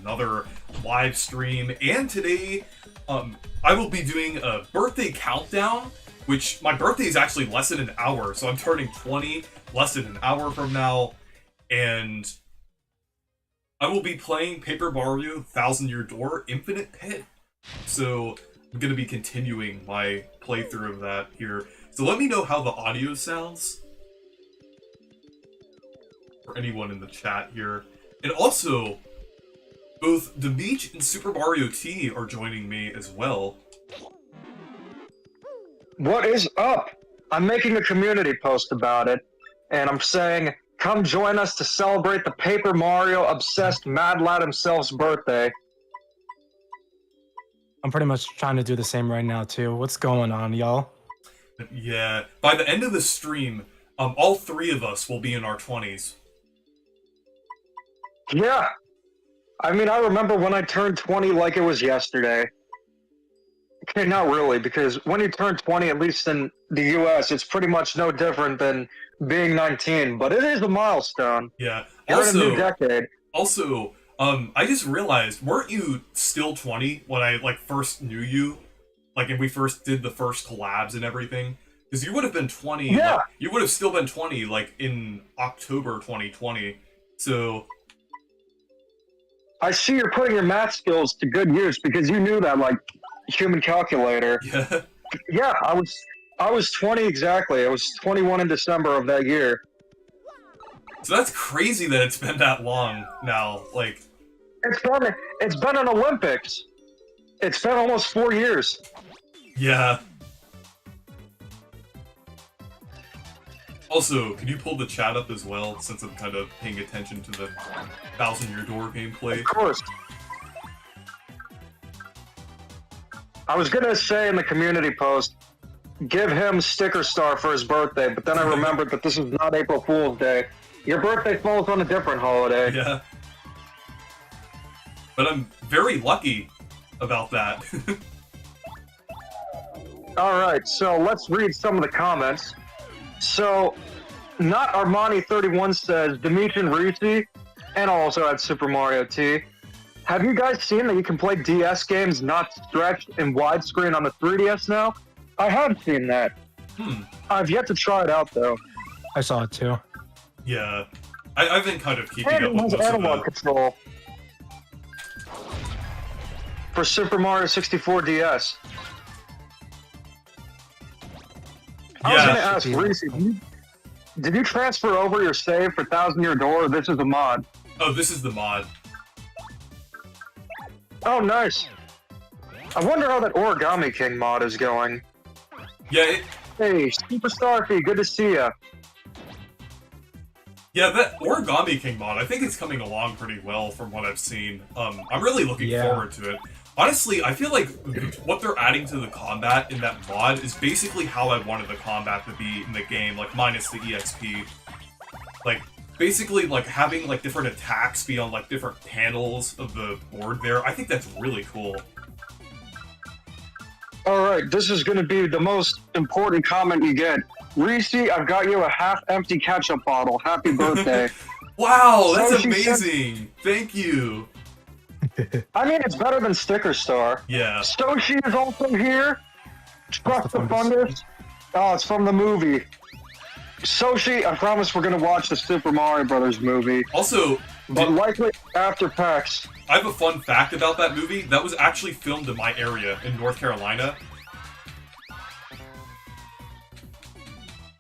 another live stream. And today, I will be doing a birthday countdown, which my birthday is actually less than an hour, so I'm turning 20 less than an hour from now, and I will be playing Paper Mario Thousand Year Door Infinite Pit. So I'm going to be continuing my playthrough of that here. So let me know how the audio sounds for anyone in the chat here. And also, both The Beach and Super Mario T are joining me as well. What is up? I'm making a community post about it, and I'm saying, come join us to celebrate the Paper Mario obsessed Mad Lad himself's birthday. I'm pretty much trying to do the same right now too. What's going on, y'all? Yeah, by the end of the stream, all three of us will be in our 20s. Yeah. I mean, I remember when I turned 20 like it was yesterday. Okay, not really, because when you turn 20, at least in the US, it's pretty much no different than being 19, but it is a milestone. Yeah. You're in a new decade. Also, I just realized, weren't you still 20 when I, like, first knew you? Like, and we first did the first collabs and everything? Because you would have been 20, yeah. Like, you would have still been 20, like, in October 2020, so... I see you're putting your math skills to good use, because you knew that, like, human calculator. Yeah. Yeah, I was 20 exactly. I was 21 in December of that year. So that's crazy that it's been that long now, like... It's been an Olympics. It's been almost 4 years. Yeah. Also, can you pull the chat up as well, since I'm kind of paying attention to the Thousand Year Door gameplay? Of course. I was gonna say in the community post, give him Sticker Star for his birthday, but then I remembered that this is not April Fool's Day. Your birthday falls on a different holiday. Yeah. But I'm very lucky about that. Alright, so let's read some of the comments. So, Not Armani31 says, Demetrian Ricci, and also at Super Mario T. Have you guys seen that you can play DS games not stretched in widescreen on the 3DS now? I have seen that. I've yet to try it out, though. I saw it too. Yeah. I've been kind of keeping And up it with has most of analog the... control for Super Mario 64 DS. I was going to ask, Reese, did you transfer over your save for Thousand Year Door, or this is a mod? Oh, this is the mod. Oh, nice. I wonder how that Origami King mod is going. Yeah, Hey, Super Starfy, good to see ya. Yeah, that Origami King mod, I think it's coming along pretty well from what I've seen. I'm really looking forward to it. Honestly, I feel like what they're adding to the combat in that mod is basically how I wanted the combat to be in the game, like minus the EXP. Like, basically, like, having, like, different attacks be on, like, different panels of the board there. I think that's really cool. Alright, this is gonna be the most important comment you get. Reese, I've got you a half-empty ketchup bottle. Happy birthday. Wow, that's So she amazing! Thank you! I mean, it's better than Sticker Star. Yeah. Soshi is also here. Trust the Fungus. Oh, it's from the movie. Soshi, I promise we're gonna watch the Super Mario Brothers movie. Also, But likely after PAX. I have a fun fact about that movie. That was actually filmed in my area, in North Carolina.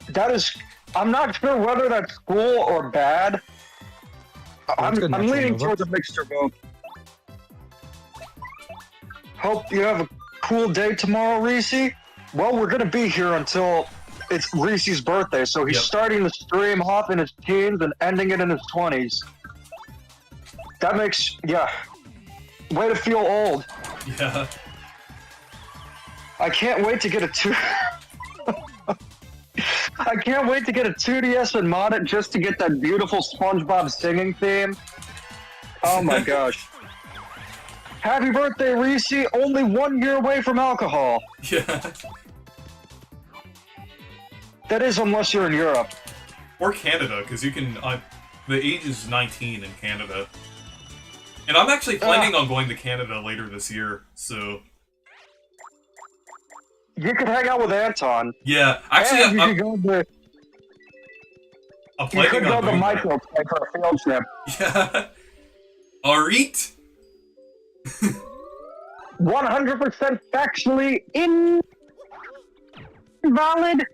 That is... I'm not sure whether that's cool or bad. I'm leaning towards a mixture vote. Hope you have a cool day tomorrow, Reese. Well, we're gonna be here until it's Reese's birthday, so he's starting the stream off in his teens and ending it in his 20s. That makes, yeah, way to feel old. Yeah. I can't wait to get a I can't wait to get a 2DS and mod it just to get that beautiful SpongeBob singing theme. Oh my gosh. Happy birthday, Reese! Only 1 year away from alcohol. Yeah. That is, unless you're in Europe. Or Canada, because you can, the age is 19 in Canada. And I'm actually planning on going to Canada later this year, so... You could hang out with Anton. Yeah, actually, and I'm you planning could go on to doing that. Michael's place for a field trip. Yeah. Alright. 100% factually invalid.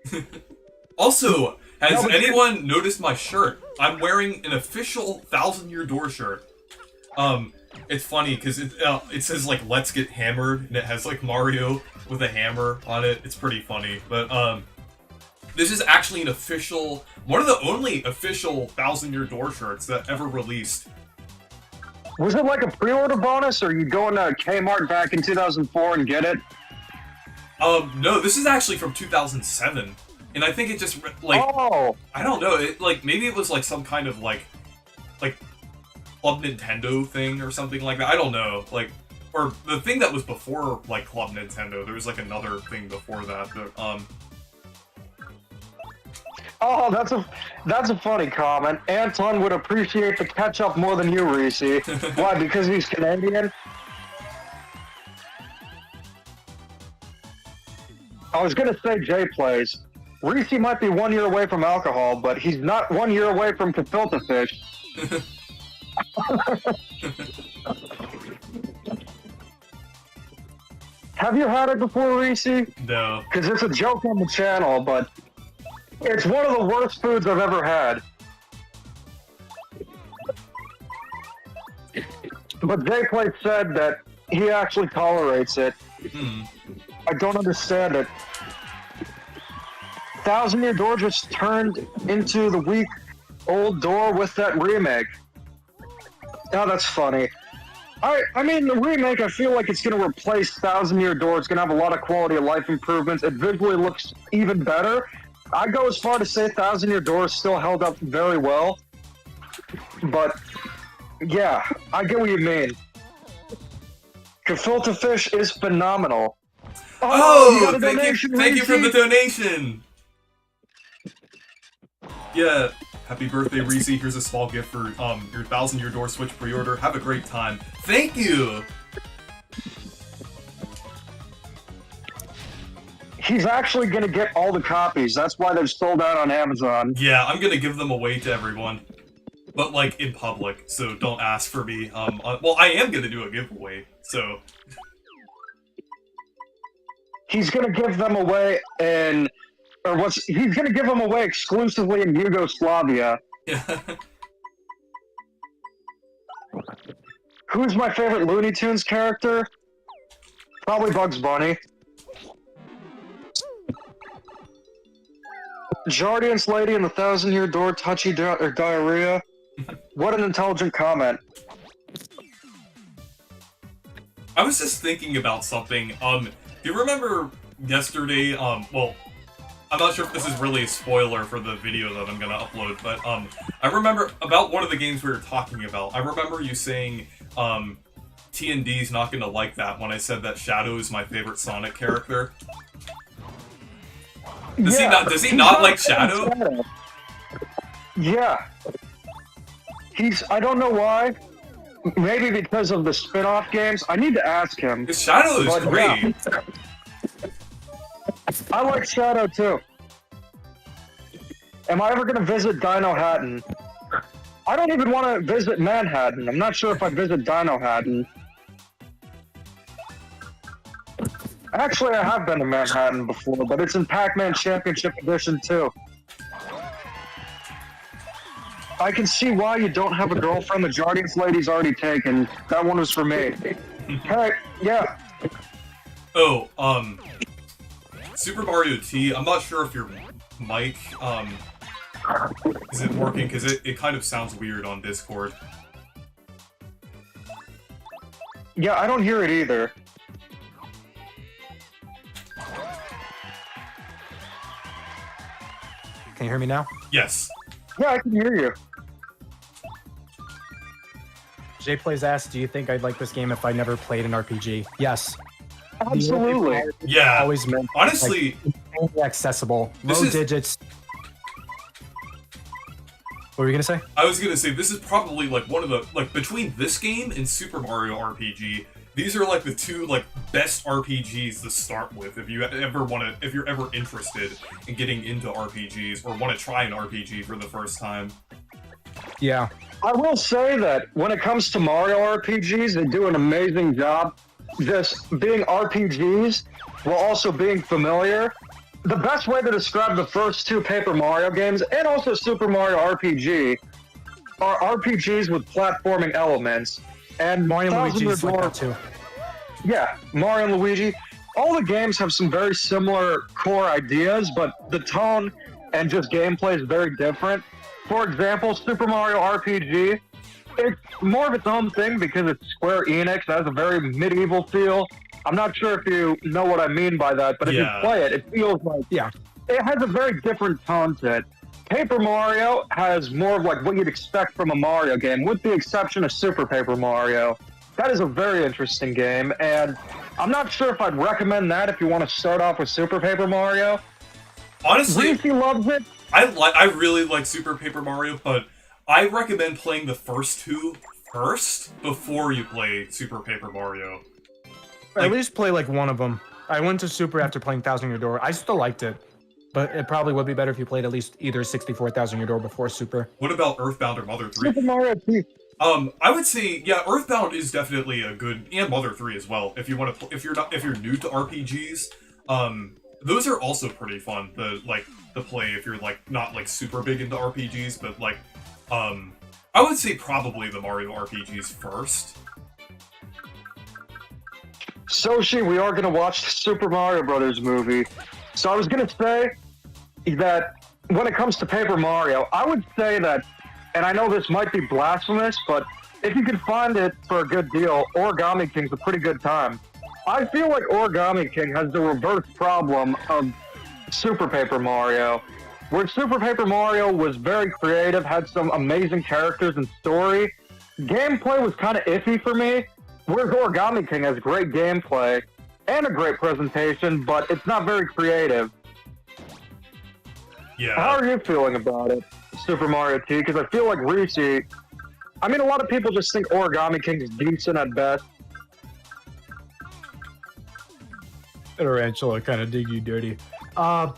Also, has No, but- anyone noticed my shirt? I'm wearing an official 1000-Year Door shirt. It's funny because it says like "Let's Get Hammered" and it has like Mario with a hammer on it. It's pretty funny, but this is actually an official, one of the only official 1000-Year Door shirts that ever released. Was it like a pre-order bonus, or you go into Kmart back in 2004 and get it? No, this is actually from 2007, and I think it just like I don't know, it like maybe it was like some kind of like Club Nintendo thing or something like that. I don't know, like, or the thing that was before like Club Nintendo. There was like another thing before that. But, Oh, that's a funny comment. Anton would appreciate the ketchup more than you, Reese. Why? Because he's Canadian? I was gonna say Jay plays. Reese might be 1 year away from alcohol, but he's not 1 year away from gefilte fish. Have you had it before, Reese? no. Because it's a joke on the channel, but it's one of the worst foods I've ever had. But Jayplate said that he actually tolerates it. I don't understand it. 1000-Year Door just turned into the week-old door with that remake. Oh, that's funny. I mean, the remake, I feel like it's going to replace 1000-Year Door. It's going to have a lot of quality of life improvements. It visually looks even better. I'd go as far to say 1000-Year Door is still held up very well. But, yeah, I get what you mean. Gefilte fish is phenomenal. Oh, you got a thank donation, you for the Reese? donation. Yeah, happy birthday, Reese. Here's a small gift for your 1000-Year Door Switch pre-order. Have a great time. Thank you. He's actually going to get all the copies. That's why they're sold out on Amazon. Yeah, I'm gonna give them away to everyone, but like in public. So don't ask for me. Well, I am gonna do a giveaway. So He's going to give them away in... He's going to give them away exclusively in Yugoslavia. yeah. Who's my favorite Looney Tunes character? Probably Bugs Bunny. Jardiance Lady and the 1000-Year Door touchy diarrhea. What an intelligent comment. I was just thinking about something. Do you remember yesterday? Well, I'm not sure if this is really a spoiler for the video that I'm gonna upload, but I remember about one of the games we were talking about. I remember you saying TND's not gonna like that when I said that Shadow is my favorite Sonic character. Does he not like Shadow? Yeah. I don't know why. Maybe because of the spin-off games. I need to ask him. His Shadow is But, great. yeah. I like Shadow too. Am I ever going to visit Dino Hatton? I don't even want to visit Manhattan. I'm not sure if I'd visit Dino Hatton. Actually, I have been to Manhattan before, but it's in Pac-Man Championship Edition too. I can see why you don't have a girlfriend. The Jardiance Lady's already taken. That one was for me. Hey, yeah. Oh, Super Mario T. I'm not sure if your mic isn't working because it kind of sounds weird on Discord. Yeah, I don't hear it either. Can you hear me now? Yes. Yeah, I can hear you. Jay Plays asked, do you think I'd like this game if I never played an RPG? Yes. Absolutely. Yeah. Always meant Honestly, like, accessible. This Low is- digits. What were you gonna say? I was gonna say this is probably like one of the between this game and Super Mario RPG. These are like the two like best RPGs to start with if you're ever interested in getting into RPGs or want to try an RPG for the first time. Yeah. I will say that when it comes to Mario RPGs, they do an amazing job just being RPGs while also being familiar. The best way to describe the first two Paper Mario games and also Super Mario RPG are RPGs with platforming elements. And Mario and Thousand Luigi's Year like Door- that too. Yeah, Mario and Luigi. All the games have some very similar core ideas, but the tone and just gameplay is very different. For example, Super Mario RPG, it's more of its own thing because it's Square Enix. It has a very medieval feel. I'm not sure if you know what I mean by that, but if you play it, it feels like it has a very different tone to it. Paper Mario has more of like what you'd expect from a Mario game, with the exception of Super Paper Mario. That is a very interesting game, and I'm not sure if I'd recommend that if you want to start off with Super Paper Mario. Honestly, Reese loves it. I really like Super Paper Mario, but I recommend playing the first two first before you play Super Paper Mario. At least play like one of them. I went to Super after playing Thousand Year Door. I still liked it, but it probably would be better if you played at least either 64 Thousand Year Door before Super. What about Earthbound or Mother 3? Super Mario 2. I would say, yeah, Earthbound is definitely a good, and Mother 3 as well. If you want to, if you're new to RPGs, those are also pretty fun to play if you're like not like super big into RPGs, but like, I would say probably the Mario RPGs first. Soshi, we are going to watch the Super Mario Brothers movie. So I was going to say that when it comes to Paper Mario, I would say that, and I know this might be blasphemous, but if you can find it for a good deal, Origami King's a pretty good time. I feel like Origami King has the reverse problem of Super Paper Mario, where Super Paper Mario was very creative, had some amazing characters and story. Gameplay was kind of iffy for me, whereas Origami King has great gameplay and a great presentation, but it's not very creative. Yeah. How are you feeling about it, Super Mario T? Because I feel like Reese, I mean, a lot of people just think Origami King is decent at best. Tarantula kind of dig you dirty. I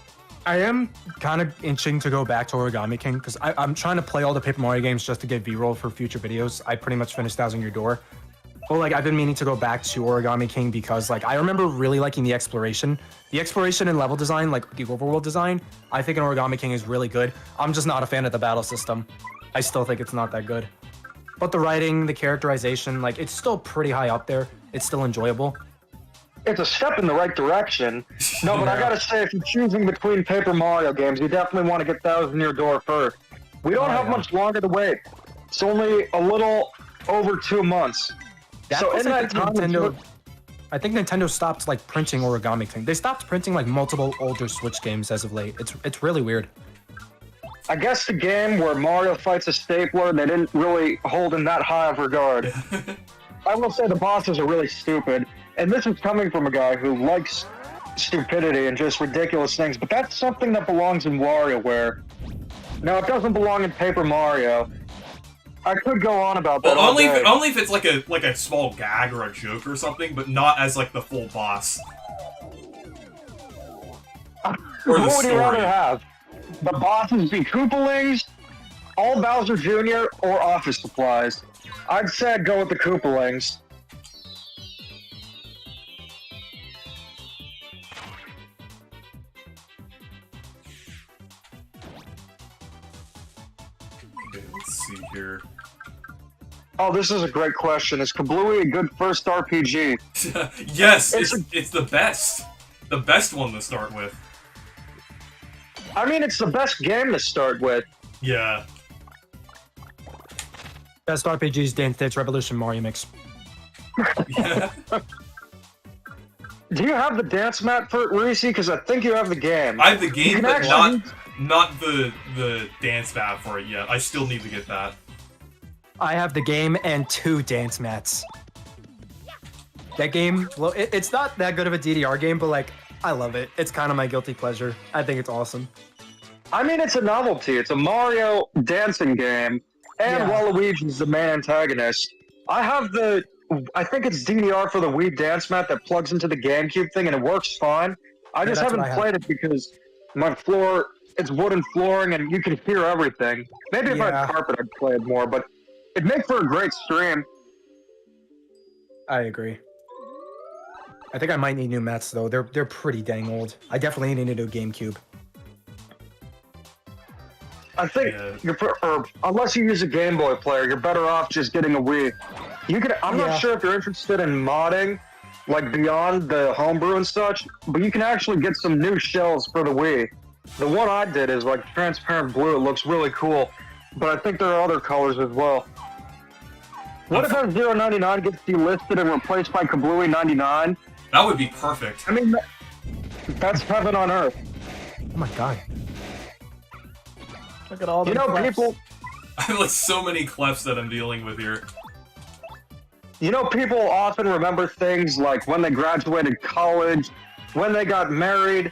am kind of itching to go back to Origami King because I'm trying to play all the Paper Mario games just to get B-roll for future videos. I pretty much finished Thousand Year Door. But like I've been meaning to go back to Origami King because like I remember really liking the exploration. The exploration and level design, like the overworld design, I think in Origami King is really good. I'm just not a fan of the battle system. I still think it's not that good. But the writing, the characterization, like it's still pretty high up there. It's still enjoyable. It's a step in the right direction. No, but I gotta say, if you're choosing between Paper Mario games, you definitely want to get Thousand Year Door first. We don't have much longer to wait. It's only a little over 2 months. So in that time, I think Nintendo stopped like printing Origami King. They stopped printing like multiple older Switch games as of late. It's really weird. I guess the game where Mario fights a stapler, they didn't really hold in that high of regard. I will say the bosses are really stupid, and this is coming from a guy who likes stupidity and just ridiculous things, but that's something that belongs in WarioWare. Now, it doesn't belong in Paper Mario. I could go on about that. Well, only if it's like a small gag or a joke or something, but not as like the full boss. Or what would you rather have? The bosses be Koopalings, all Bowser Jr., or Office Supplies? I'd say I'd go with the Koopalings. Okay, let's see here. Oh, this is a great question. Is Kablooey a good first RPG? Yes, it's the best. The best one to start with. I mean, it's the best game to start with. Yeah. Best RPGs, Dance Dance Revolution, Mario Mix. Yeah. Do you have the dance mat for it, Reese? Because I think you have the game. I have the game, but actually... not the dance mat for it yet. I still need to get that. I have the game and 2 dance mats. That game, well, it's not that good of a DDR game, but like, I love it. It's kind of my guilty pleasure. I think it's awesome. I mean, it's a novelty. It's a Mario dancing game, and Yeah. Waluigi's the main antagonist. I think it's DDR for the Wii Dance Mat that plugs into the GameCube thing, and it works fine. I just that's what haven't I have. played it because my floor, it's wooden flooring, and you can hear everything. Maybe if I Yeah. had carpet, I'd play it more, but it'd make for a great stream. I agree. I think I might need new mats though. They're pretty dang old. I definitely need a new GameCube. I think Yeah. unless you use a Game Boy player, you're better off just getting a Wii. I'm Yeah. not sure if you're interested in modding, like beyond the homebrew and such, but you can actually get some new shells for the Wii. The one I did is like transparent blue. It looks really cool, but I think there are other colors as well. What if F-099 gets delisted and replaced by Kablooey 99? That would be perfect. I mean, that's heaven on earth. Oh my god. Look at all the People. I have like so many clefs that I'm dealing with here. People often remember things like when they graduated college, when they got married,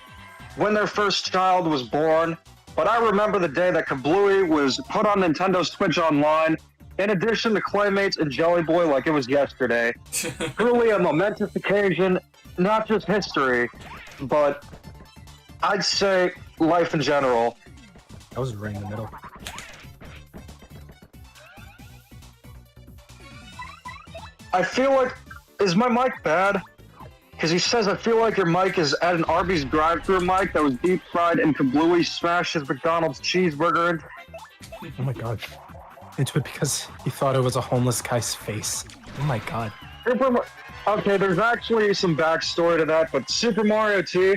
when their first child was born. But I remember the day that Kablooey was put on Nintendo Switch Online, in addition to Claymates and Jelly Boy, like it was yesterday. Truly a momentous occasion, not just history, but I'd say life in general. That was right in the middle. I feel like, is my mic bad? Because he says, I feel like your mic is at an Arby's drive-thru mic that was deep fried and Kablooey smashed his McDonald's cheeseburger. Oh my god. It's because he thought it was a homeless guy's face. Oh my god. Okay, there's actually some backstory to that, but Super Mario T,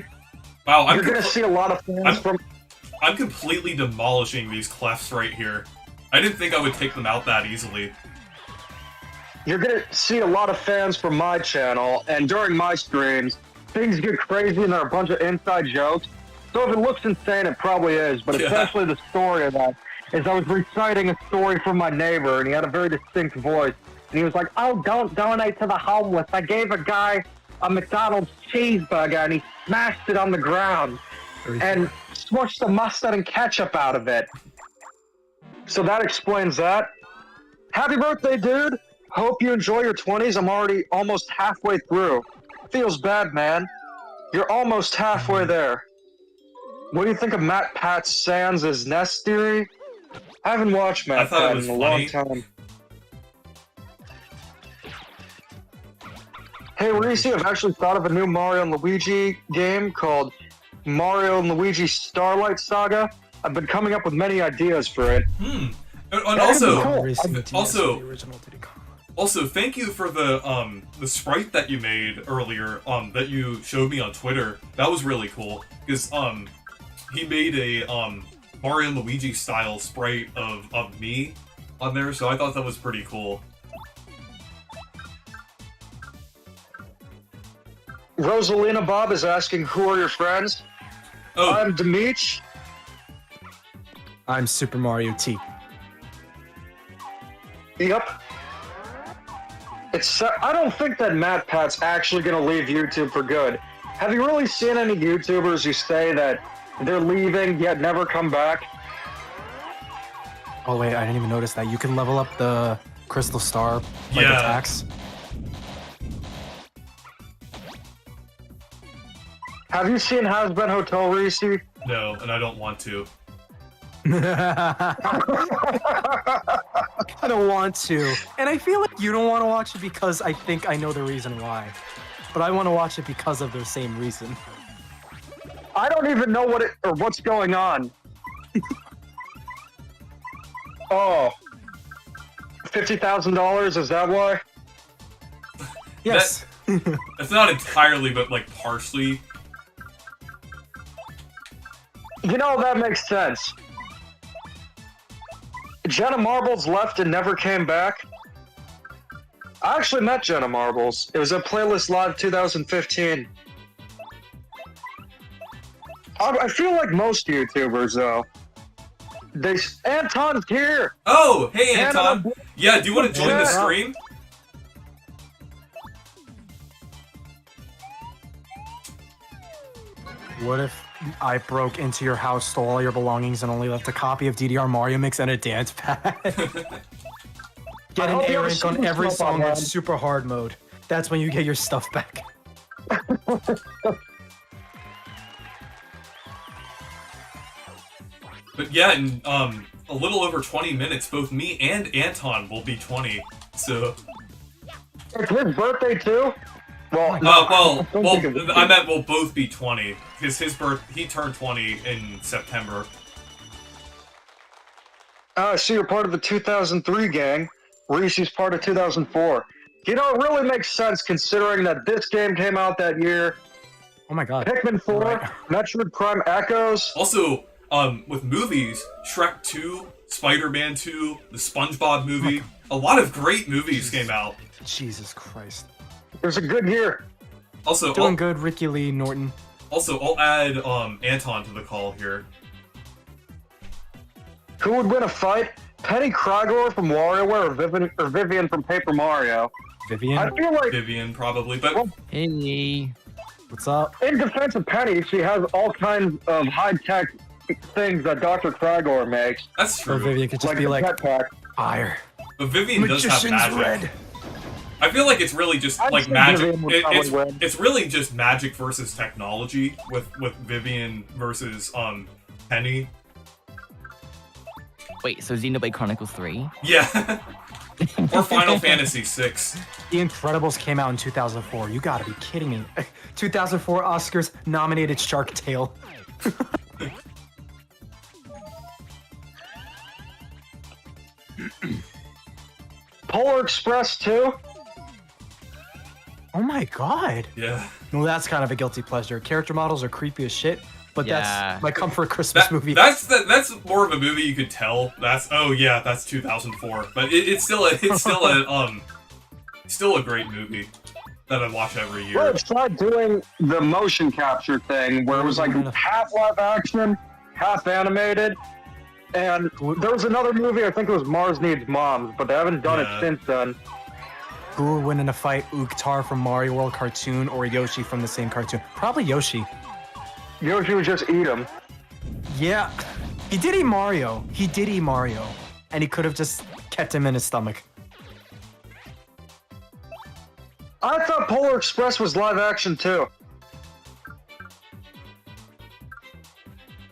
Wow, you're gonna see a lot of fans I'm completely demolishing these clefs right here. I didn't think I would take them out that easily. You're gonna see a lot of fans from my channel, and during my streams, things get crazy and there are a bunch of inside jokes. So if it looks insane, it probably is, but Yeah. essentially the story of that is I was reciting a story from my neighbor, and he had a very distinct voice, and he was like, oh, don't donate to the homeless. I gave a guy a McDonald's cheeseburger, and he smashed it on the ground, and smushed the mustard and ketchup out of it. So that explains that. Happy birthday, dude! Hope you enjoy your 20s. I'm already almost halfway through. Feels bad, man. You're almost halfway there. What do you think of Matt Pat Sands' Nest Theory? I haven't watched I Matt thought it Pat was in a funny. long time. Hey, Reese, I've actually thought of a new Mario and Luigi game called Mario and Luigi Starlight Saga. I've been coming up with many ideas for it. And That'd be cool. Also, thank you for the sprite that you made earlier, that you showed me on Twitter. That was really cool, because, he made a, Mario and Luigi style sprite of me on there, so I thought that was pretty cool. Rosalina Bob is asking, who are your friends? Oh, I'm Demeech. I'm Super Mario T. Yep. I don't think that Matt Pat's actually going to leave YouTube for good. Have you really seen any YouTubers who say that they're leaving yet never come back? Oh wait, I didn't even notice that. You can level up the Crystal Star Yeah. attacks. Have you seen Has Been Hotel, Reese? no, and I don't want to. I don't want to. And I feel like you don't want to watch it because I think I know the reason why. But I want to watch it because of the same reason. I don't even know what's going on. Oh. $50,000, is that why? Yes. It's not entirely, but like partially. You know, that makes sense. Jenna Marbles left and never came back. I actually met Jenna Marbles. It was at Playlist Live 2015. I feel like most YouTubers, though. Anton's here! Oh, hey Anna, Anton. Yeah, do you want to join the Yeah. stream? What if I broke into your house, stole all your belongings, and only left a copy of DDR Mario Mix and a dance pad? Get an A rank on every song on super hard mode. That's when you get your stuff back. But yeah, in a little over 20 minutes, both me and Anton will be 20. So. It's his birthday too. Well, I meant we'll both be 20 because he turned 20 in September. So you're part of the 2003 gang. Reese's part of 2004. You know, it really makes sense considering that this game came out that year. Oh my god. Pikmin 4, right. Metroid Prime Echoes. Also, with movies, Shrek 2, Spider-Man 2, the SpongeBob movie, a lot of great movies came out. Jesus Christ. It was a good year. Also, doing good, Ricky Lee Norton. Also, I'll add Anton to the call here. Who would win a fight? Penny Kragor from WarioWare or Vivian from Paper Mario? Vivian? I feel like Vivian, probably, but... Well, hey. What's up? In defense of Penny, she has all kinds of high-tech things that Dr. Kragor makes. That's true. Or Vivian could just be like, fire. But Vivian does have magic. Red. I feel like it's really just like magic. It's really just magic versus technology with Vivian versus Penny. Wait, so Xenoblade Chronicles 3? Yeah. Or Final Fantasy 6. The Incredibles came out in 2004. You gotta be kidding me. 2004 Oscars nominated Shark Tale. Polar Express 2? Oh my god. Yeah. Well, that's kind of a guilty pleasure. Character models are creepy as shit, but that's my comfort Christmas movie. That's more of a movie you could tell. That's 2004. But it's still a great movie that I watch every year. Well, tried doing the motion capture thing where it was like half live action, half animated. And there was another movie, I think it was Mars Needs Moms, but they haven't done it since then. Who would win in a fight, Uktar from Mario World cartoon or Yoshi from the same cartoon? Probably Yoshi. Yoshi would just eat him. Yeah, he did eat Mario. He did eat Mario. And he could have just kept him in his stomach. I thought Polar Express was live action too.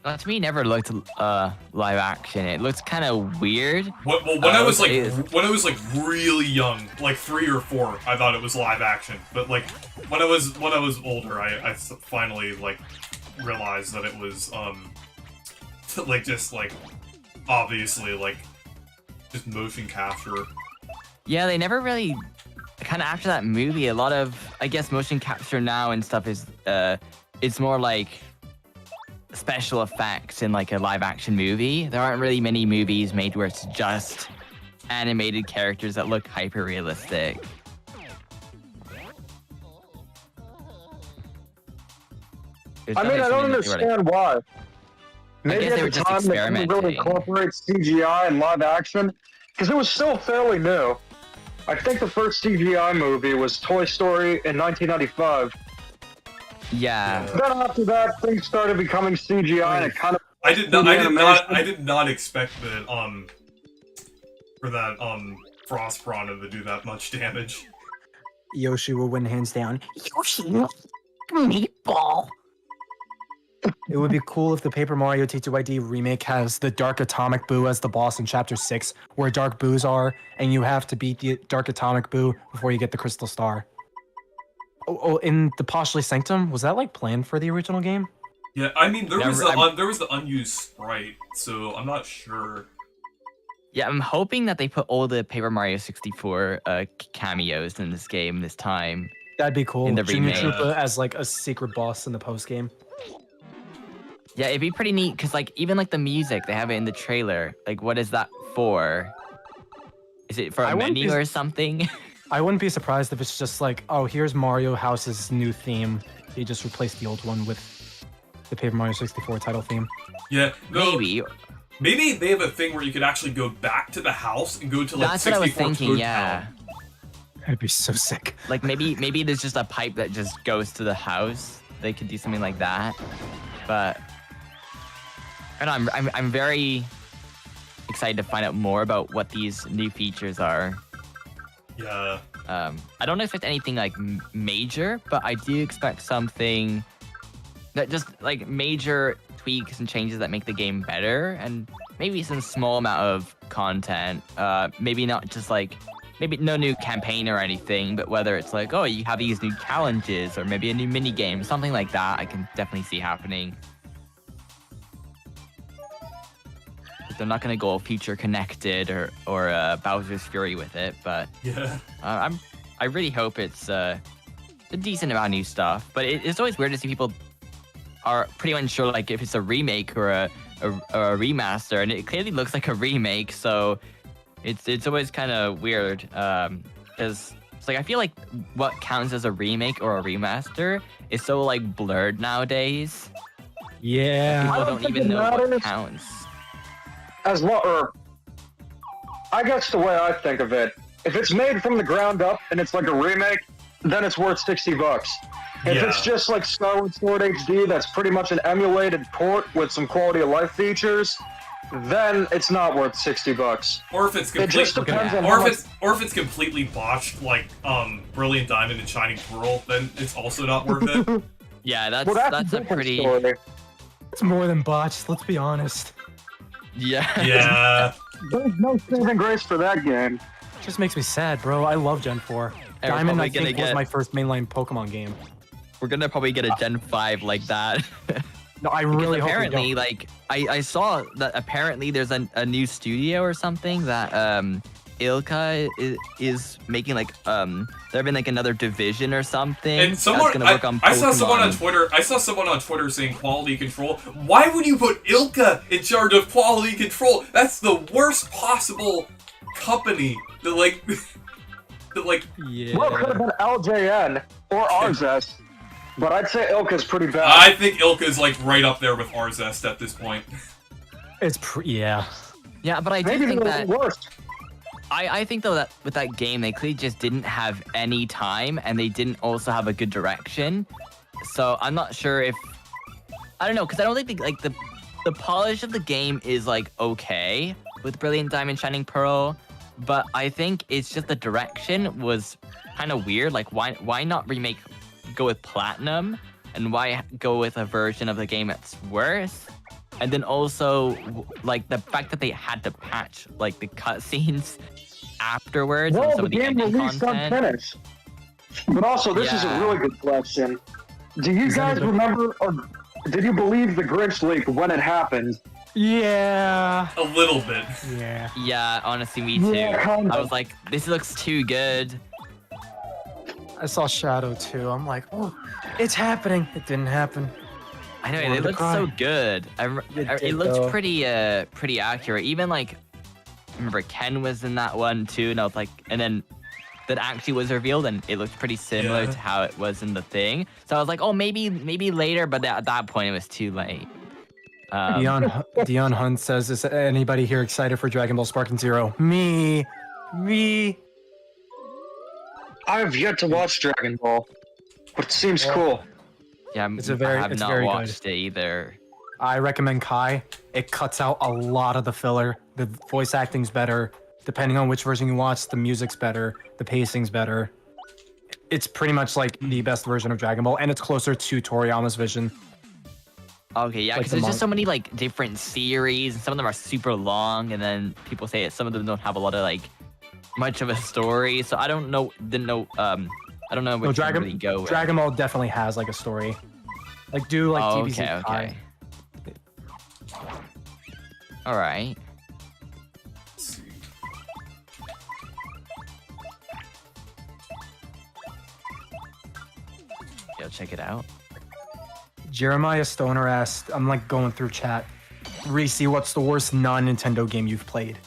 To me, never looked live action. It looks kind of weird. When I was like really young, like 3 or 4, I thought it was live action. But like when I was older, I finally like realized that it was like just like obviously like just motion capture. Yeah, they never really kind of after that movie. A lot of I guess motion capture now and stuff is it's more like special effects in like a live action movie. There aren't really many movies made where it's just animated characters that look hyper realistic. I mean, I don't understand why. Maybe at the time they didn't really incorporate CGI and live action because it was still fairly new. I think the first CGI movie was Toy Story in 1995. Yeah. Then after that, things started becoming CGI, and it kind of. I did not expect that for that Frost Piranha to do that much damage. Yoshi will win hands down. Yoshi, meatball. It would be cool if the Paper Mario TTYD remake has the Dark Atomic Boo as the boss in Chapter 6, where Dark Boos are, and you have to beat the Dark Atomic Boo before you get the Crystal Star. Oh, in the Postly Sanctum, was that like planned for the original game? Yeah, I mean there was the unused sprite, so I'm not sure. Yeah, I'm hoping that they put all the Paper Mario 64 cameos in this game this time. That'd be cool. In the Junior remake. Troopa as like a secret boss in the post game. Yeah, it'd be pretty neat because like even like the music they have it in the trailer. Like, what is that for? Is it for a menu or something? I wouldn't be surprised if it's just like, oh, here's Mario House's new theme. They just replaced the old one with the Paper Mario 64 title theme. Yeah, no, maybe they have a thing where you could actually go back to the house and go to like that's 64 what I was thinking. Toad Yeah, Town. That'd be so sick. like maybe there's just a pipe that just goes to the house. They could do something like that. But and I'm very excited to find out more about what these new features are. Yeah. I don't expect anything like major, but I do expect something that just like major tweaks and changes that make the game better, and maybe some small amount of content. Maybe not just like, maybe no new campaign or anything, but whether it's like, oh, you have these new challenges or maybe a new mini game, something like that, I can definitely see happening. They're not gonna go future connected or Bowser's Fury with it, but Yeah. I really hope it's a decent amount of new stuff. But it's always weird to see people are pretty unsure like if it's a remake or a remaster, and it clearly looks like a remake, so it's always kind of weird because it's like I feel like what counts as a remake or a remaster is so like blurred nowadays. Yeah. People don't even know what counts. As well, or I guess the way I think of it, if it's made from the ground up and it's like a remake, then it's worth $60. If Yeah. it's just like Skyward Sword HD, that's pretty much an emulated port with some quality of life features, then it's not worth $60. Or if it's It just completely, depends on or how if it's completely botched, like Brilliant Diamond and Shining Pearl, then it's also not worth it. Yeah, that's Well, a different pretty story. It's more than botched, let's be honest. yeah. Yeah. There's no saving grace for that game. Just makes me sad, bro. I love Gen 4. And we're Diamond, I probably think, gonna was get- my first mainline Pokemon game. We're gonna probably get a Gen 5 like that. No, I Because really hope we apparently, don't. like, I saw that apparently there's a new studio or something that Ilka is making, like there been like another division or something. And someone, that's gonna work on I saw someone on Pokemon. Twitter. I saw someone on Twitter saying quality control. Why would you put Ilka in charge of quality control? That's the worst possible company. To like, Yeah. Well, it could have been LJN or Arzest, but I'd say Ilka's pretty bad. I think Ilka's like right up there with Arzest at this point. It's yeah. Yeah, but I do Maybe think the that worst. I think though that with that game they clearly just didn't have any time, and they didn't also have a good direction. So I'm not sure if I don't know, because I don't think like the polish of the game is like okay with Brilliant Diamond Shining Pearl, but I think it's just the direction was kind of weird. Like why not go with Platinum, and why go with a version of the game that's worse? And then also, like, the fact that they had to patch, like, the cutscenes afterwards and Well, some the of the game ending released content. unfinished. But also, this is a Yeah. really good question. Do you guys remember, or did you believe the Grinch leak when it happened? Yeah. A little bit. Yeah. Yeah, honestly, me too. Yeah, kind I of. was like, this looks too good. I saw Shadow too. I'm like, oh, it's happening. It didn't happen. I know, Wanted it to looks cry. so good. It did, looks though. pretty accurate. Even, like, I remember Ken was in that one, too, and I was like, and then that actually was revealed, and it looked pretty similar Yeah. to how it was in the thing. So I was like, oh, maybe later, but at that point, it was too late. Dion Hunt says, is anybody here excited for Dragon Ball Sparking Zero? Me. I have yet to watch Dragon Ball, but it seems cool. Yeah, It's very- I have it's not very good. watched it either. I recommend Kai. It cuts out a lot of the filler. The voice acting's better. Depending on which version you watch, the music's better. The pacing's better. It's pretty much like the best version of Dragon Ball, and it's closer to Toriyama's vision. Okay, yeah, Like because the there's just so manga. many like different series, and some of them are super long, and then people say some of them don't have a lot of like much of a story. So I don't know, I don't know No, which one really go with. Dragon Ball definitely has like a story. Like do like Oh, DBZ okay, Kai. okay. All right. Let's see. Yeah, check it out. Jeremiah Stoner asked, I'm like going through chat. Reese, what's the worst non-Nintendo game you've played?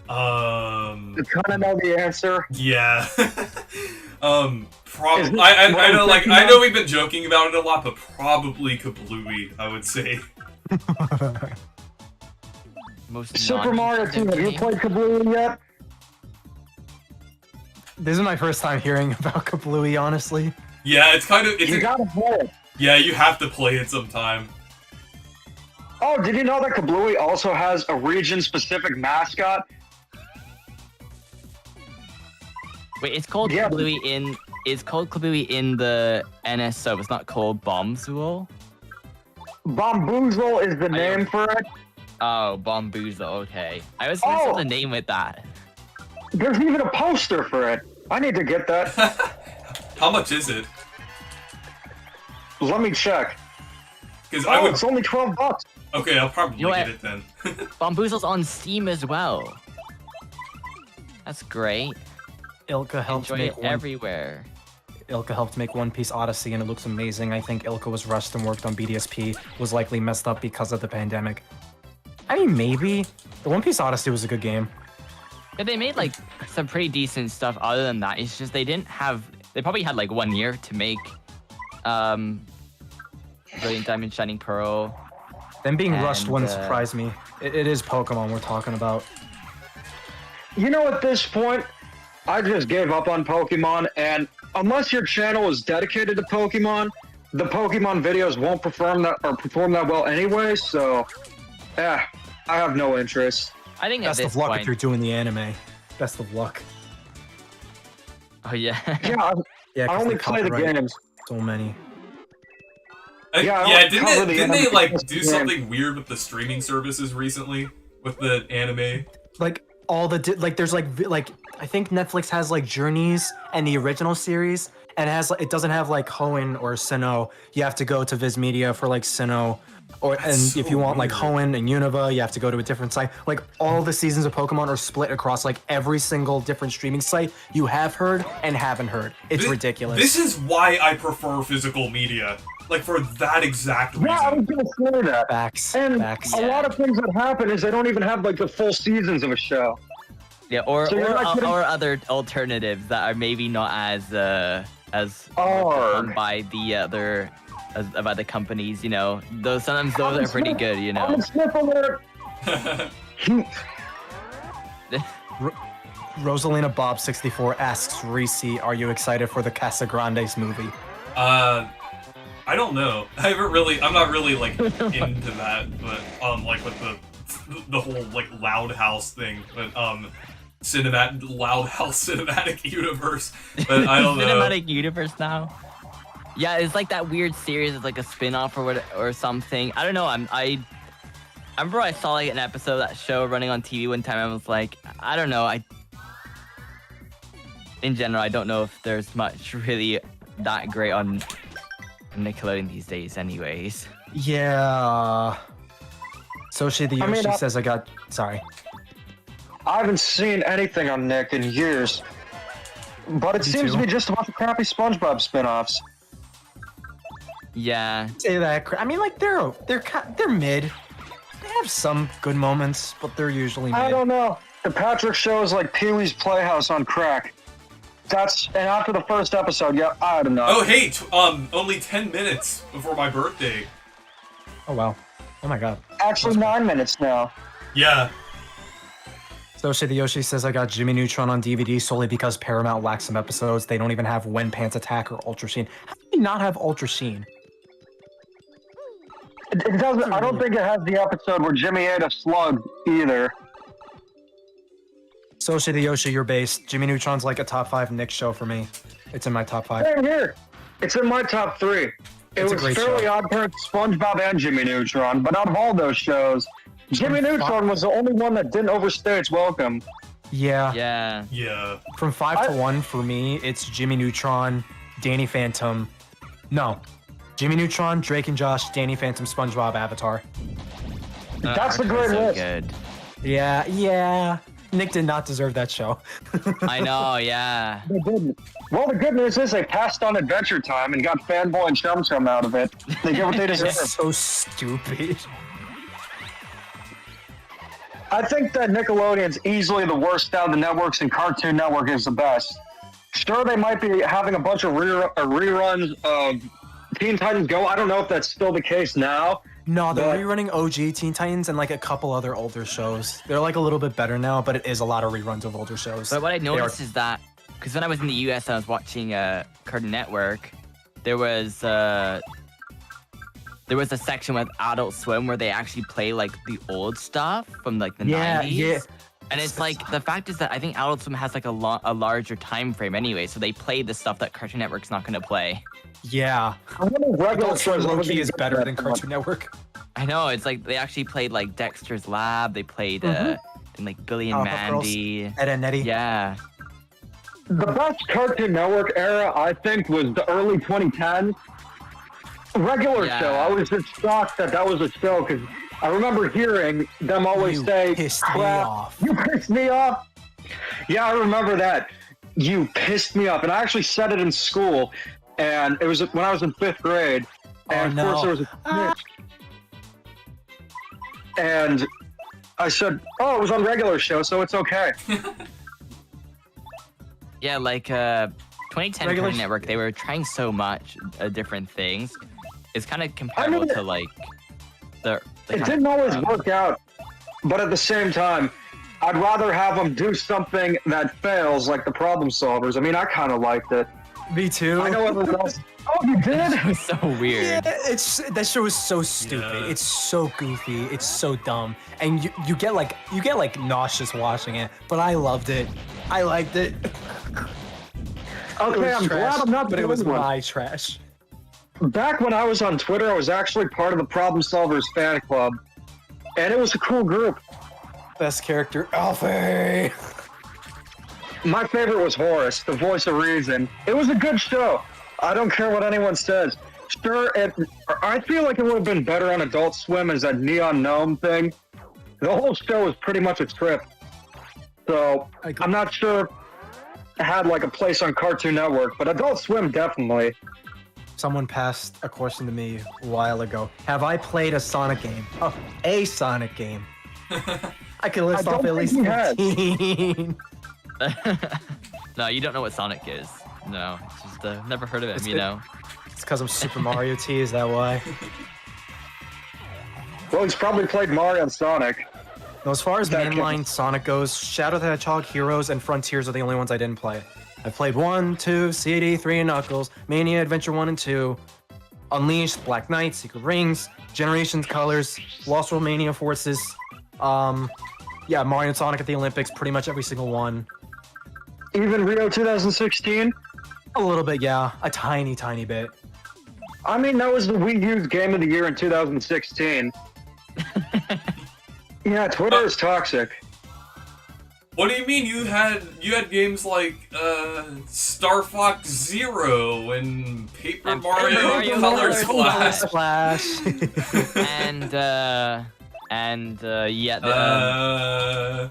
I kind of know the answer. Yeah. Is Probably. it- I know, like, I know we've been joking about it a lot, but probably Kablooey, I would say. Most Super Mario 2, have you game? played Kablooey yet? This is my first time hearing about Kablooey, honestly. Yeah, it's kind of. You gotta play it. Yeah, you have to play it sometime. Oh, did you know that Kablooey also has a region-specific mascot? Wait, it's called Yeah. Kablooey in. It's called Kablooey in the NSO. It's not called Bombzool. Bomboozle is the name for it. Oh, Bomboozle. Okay, I was messing Oh. the name with that. There's even a poster for it. I need to get that. How much is it? Let me check. Because I Oh, would. it's only $12. Okay, I'll probably You know get what? it then. Bomboozle's on Steam as well. That's great. Ilka helped Enjoy make it everywhere. Ilka helped make One Piece Odyssey, and it looks amazing. I think Ilka was rushed and worked on BDSP, was likely messed up because of the pandemic. I mean, maybe. The One Piece Odyssey was a good game. Yeah, they made like some pretty decent stuff. Other than that, it's just they didn't have. They probably had like 1 year to make, Brilliant Diamond, Shining Pearl. Them being rushed And, wouldn't surprise me. It is Pokemon we're talking about. You know, at this point, I just gave up on Pokemon, and unless your channel is dedicated to Pokemon, the Pokemon videos won't perform that well anyway, so I have no interest. I think Best at of this luck point. if you're doing the anime. Best of luck. Oh yeah. Yeah, Yeah, I 'cause only they play the copyright games. So many. Yeah, I Yeah, don't didn't cover they, the didn't they anime like because do of the something weird with the streaming services recently with the anime? Like all the there's like I think Netflix has like Journeys and the original series, and it doesn't have like Hoenn or Sinnoh. You have to go to Viz Media for like Sinnoh, and so if you want like weird. Hoenn and Unova, you have to go to a different site. Like all the seasons of Pokemon are split across like every single different streaming site you have heard and haven't heard. It's ridiculous. This is why I prefer physical media. Like for that exact reason. Yeah, I was gonna say that. Facts. And Facts. a lot of things that happen is they don't even have like the full seasons of a show. Yeah, or So you're not getting- or other alternatives that are maybe not as Arg. done by the other by the companies. You know, those sometimes those are pretty good. You know. I'm a sniff alert. Rosalina Bob 64 asks Reese, "Are you excited for the Casagrandes movie?" I don't know. I'm not really like into that, but like with the whole like Loud House thing, but Loud House cinematic universe. But I don't know. Cinematic universe now. Yeah, it's like that weird series. It's like a spin-off or something. I don't know. I remember I saw like an episode of that show running on TV one time. I was like, I don't know. In general, I don't know if there's much really that great on Nickelodeon these days, anyways. Yeah. Soshi the Yoshi says sorry. I haven't seen anything on Nick in years. But it Me seems too. to be just a bunch of crappy SpongeBob spin-offs. Yeah. Say that. I mean, like they're mid. They have some good moments, but they're usually mid. I don't know. The Patrick Show is like Pee-wee's Playhouse on crack. And after the first episode, yeah, I don't know. Oh hey, only 10 minutes before my birthday. Oh wow. Oh my god. Actually, 9 minutes now. Yeah. Soshi the Yoshi says I got Jimmy Neutron on DVD solely because Paramount lacks some episodes. They don't even have When Pants Attack or Ultra Sheen. How do they not have Ultra Sheen? It doesn't. I don't think it has the episode where Jimmy ate a slug either. Soshi the Yoshi, you're based. Jimmy Neutron's like a top 5 Nick show for me. It's in my top 5. Same here. It's in my top 3. It It's a was great Fairly show. Odd Parents, SpongeBob, and Jimmy Neutron. But out of all those shows, Jimmy Neutron was the only one that didn't overstay its welcome. Yeah. Yeah. Yeah. From 5 to 1 for me, it's Jimmy Neutron, Danny Phantom. No. Jimmy Neutron, Drake and Josh, Danny Phantom, SpongeBob, Avatar. That's a Archer's great so list. good. Yeah. Nick did not deserve that show. I know. Yeah. They didn't. Well, the good news is they passed on Adventure Time and got Fanboy and Chum Chum out of it. They get what they deserve. It's so stupid. I think that Nickelodeon's easily the worst out of the networks, and Cartoon Network is the best. Sure, they might be having a bunch of reruns of Teen Titans Go. I don't know if that's still the case now. No, they're But- rerunning OG Teen Titans and like a couple other older shows. They're like a little bit better now, but it is a lot of reruns of older shows. But what I They noticed are- is that because when I was in the US and I was watching Cartoon Network, there was there was a section with Adult Swim where they actually play like the old stuff from like the 90s. Yeah. And it's like the fact is that I think Adult Swim has like a larger time frame anyway, so they play the stuff that Cartoon Network's not going to play. Yeah. I wonder if regular Adult Swim shows low-key is better than Cartoon. Cartoon Network. I know, it's like they actually played like Dexter's Lab, they played and like Billy and Mandy. Ed and Eddie. Yeah. The best Cartoon Network era, I think, was the early 2010s. Regular Yeah. show. I was just shocked that was a show because I remember hearing them always You say, pissed me "Crap, off." You pissed me off." Yeah, I remember that. You pissed me off, and I actually said it in school, and it was when I was in 5th grade, and Oh, of course no. there was a snitch. And I said, "Oh, it was on regular show, so it's okay." Yeah, like 2010 Regular Cartoon Network, they were trying so much different things. It's kind of comparable to like the It kind didn't of, always work out, but at the same time, I'd rather have them do something that fails, like the Problem Solvers. I mean, I kind of liked it. Me too. I know everyone else. Oh, you did? It was so weird. Yeah, that show is so stupid. Yeah. It's so goofy. It's so dumb, and you get like nauseous watching it. But I loved it. I liked it. It Okay, was I'm trash, glad I'm not but the it was only one. my trash. Back when I was on Twitter, I was actually part of the Problem Solvers fan club, and it was a cool group. Best character, Alfie. My favorite was Horace, the voice of reason. It was a good show. I don't care what anyone says. Sure, I feel like it would have been better on Adult Swim as that Neon Gnome thing. The whole show was pretty much a trip. So, I'm not sure it had like a place on Cartoon Network, but Adult Swim definitely. Someone passed a question to me a while ago. Have I played a Sonic game? Oh, a Sonic game. I could list I off don't at least think you had. 15. No, you don't know what Sonic is. No, it's just never heard of him, you know. It's because I'm Super Mario T. Is that why? Well, he's probably played Mario and Sonic. No, as far as That mainline counts. Sonic goes, Shadow the Hedgehog, Heroes, and Frontiers are the only ones I didn't play. I played 1, 2, CD, 3, and Knuckles, Mania Adventure 1 and 2, Unleashed, Black Knight, Secret Rings, Generations Colors, Lost World Mania Forces, yeah, Mario and Sonic at the Olympics, pretty much every single one. Even Rio 2016? A little bit, yeah, a tiny, tiny bit. I mean, that was the Wii U's Game of the Year in 2016. Yeah, Twitter is toxic. What do you mean you had games like Star Fox Zero and Paper And Mario, Mario Color Color Splash? Splash. Yeah,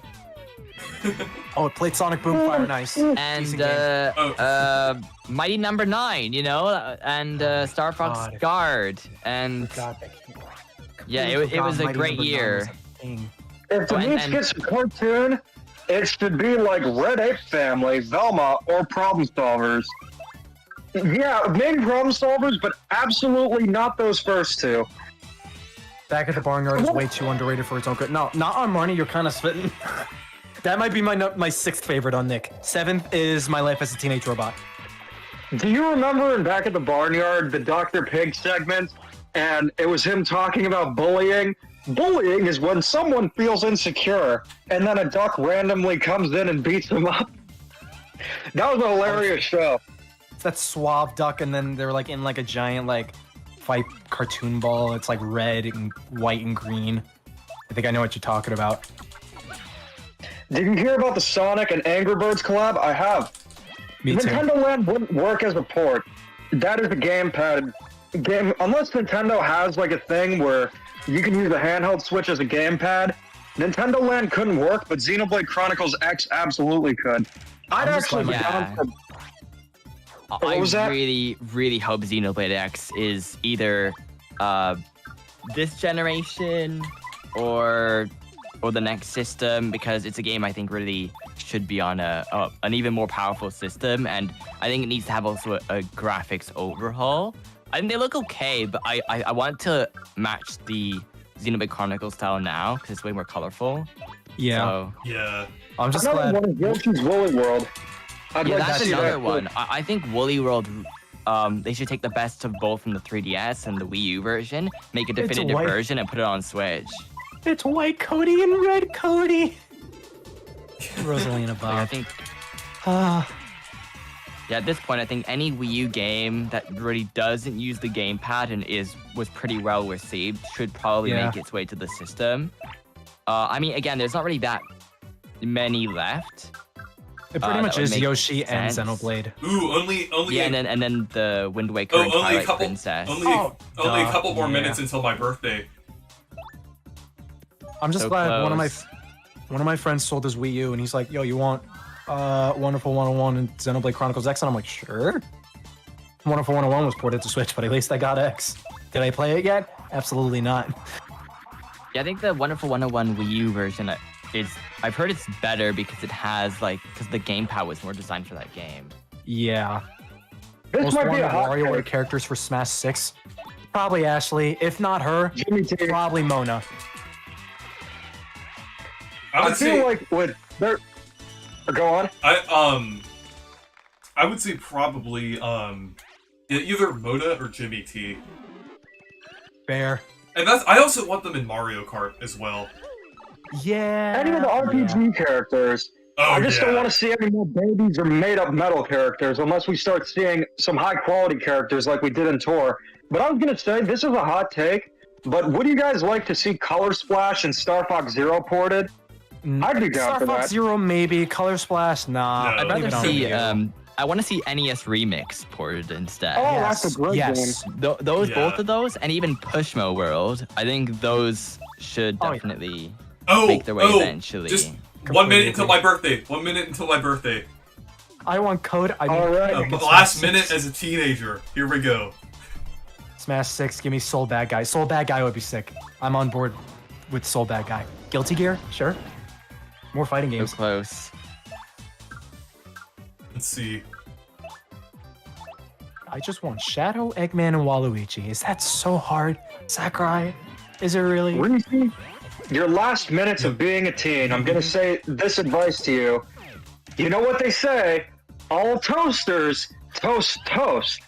Oh, it played Sonic Boom Fire Nice. Decent game. Mighty Number 9, you know, and Star Fox God. Guard, and God, that game. yeah, Completely it was a forgot great Mighty Number 9 year. was a thing. If the Oh, and- Beach and- gets a cartoon, it should be like Red Ape Family, Velma, or Problem Solvers. Yeah, maybe Problem Solvers, but absolutely not those first two. Back at the Barnyard is way too underrated for its own good. No, not on Marnie. You're kind of spitting. That might be my sixth favorite on Nick. Seventh is My Life as a Teenage Robot. Do you remember in Back at the Barnyard, the Dr. Pig segment? And it was him talking about bullying. Bullying is when someone feels insecure, and then a duck randomly comes in and beats them up. That was a hilarious show. It's that suave duck, and then they're like in like a giant like fight cartoon ball. It's like red and white and green. I think I know what you're talking about. Did you hear about the Sonic and Angry Birds collab? I have. Me too. Nintendo Land wouldn't work as a port. That is a gamepad game. Unless Nintendo has like a thing where you can use a handheld Switch as a gamepad, Nintendo Land couldn't work, but Xenoblade Chronicles X absolutely could. I'd I'm just actually be glad- down for I was that? really, really hope Xenoblade X is either this generation or the next system, because it's a game I think really should be on an even more powerful system, and I think it needs to have also a graphics overhaul. I think they look okay, but I want to match the Xenoblade Chronicles style now because it's way more colorful. Yeah, So, Yeah. I'm just another glad. one is Yoshi's Woolly World. I'd yeah, like to that's see another that. one. I think Woolly World They should take the best of both from the 3DS and the Wii U version, make a definitive white. version, and put it on Switch. It's white Cody and red Cody. Rosalina Like, I Bob. think, Ah, yeah, at this point, I think any Wii U game that really doesn't use the gamepad and was pretty well received should probably Yeah. make its way to the system. I mean, again, there's not really that many left. it pretty that much would is make Yoshi and sense. Xenoblade. Ooh, only Yeah, and then the Wind Waker and only a Twilight couple, Princess. only Oh, a duh, couple more yeah. minutes until my birthday. I'm just So glad one close. of my friends sold his Wii U and he's like, "Yo, you want Wonderful 101 and Xenoblade Chronicles X?" And I'm like, "Sure." Wonderful 101 was ported to Switch, but at least I got X. Did I play it yet? Absolutely not. Yeah, I think the Wonderful 101 Wii U version I've heard it's better because it has because the gamepad was more designed for that game. Yeah. This Most might be wanted a hot WarioWare take. characters for Smash 6. Probably Ashley. If not her, Jimmy T. probably Mona. I I would say feel like with there. Go on. I would say probably either Moda or Jimmy T. Fair. And I also want them in Mario Kart as well. Yeah. Any of the RPG characters. Oh I just yeah. don't want to see any more babies or made-up metal characters unless we start seeing some high-quality characters like we did in Tour. But I was gonna say this is a hot take. But would you guys like to see Color Splash and Star Fox Zero ported? I'd be down Star for Fox that. Zero, maybe. Color Splash, nah. No. I'd Leave rather it on see. Wii U. I want to see NES Remix ported instead. Oh, that's a great yes. game. Those, Yeah. both of those, and even Pushmo World. I think those should Oh, yeah. definitely Oh, make their way eventually. Just Completely 1 minute until agree. my birthday. 1 minute until my birthday. I want code. I All right. Last minute as a teenager. Here we go. Smash 6, give me Soul Bad Guy. Soul Bad Guy would be sick. I'm on board with Soul Bad Guy. Guilty Gear? Sure. More fighting so games. close. Let's see. I just want Shadow, Eggman, and Waluigi. Is that so hard? Sakurai? Is it really? Reese, your last minutes of being a teen, I'm gonna say this advice to you. You know what they say? All toasters toast toast.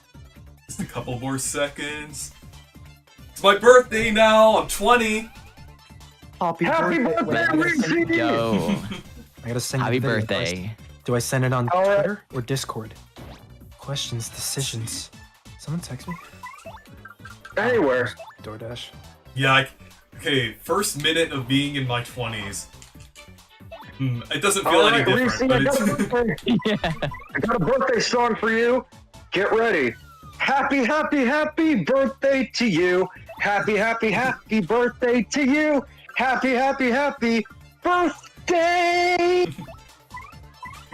Just a couple more seconds. It's my birthday now. I'm 20. Happy Happy birthday, birthday, Reese. Reese! Go. I gotta send Happy you the video birthday. first. Do I send it on All right. Twitter or Discord? Questions, decisions. Someone text me? Anywhere. DoorDash. Yeah. Okay. First minute of being in my 20s. It doesn't feel All any right, Reese, different, I but got, a it's. birthday. Yeah. I got a birthday song for you. Get ready. Happy, happy, happy birthday to you. Happy, happy, happy birthday to you. Happy, happy, happy birthday.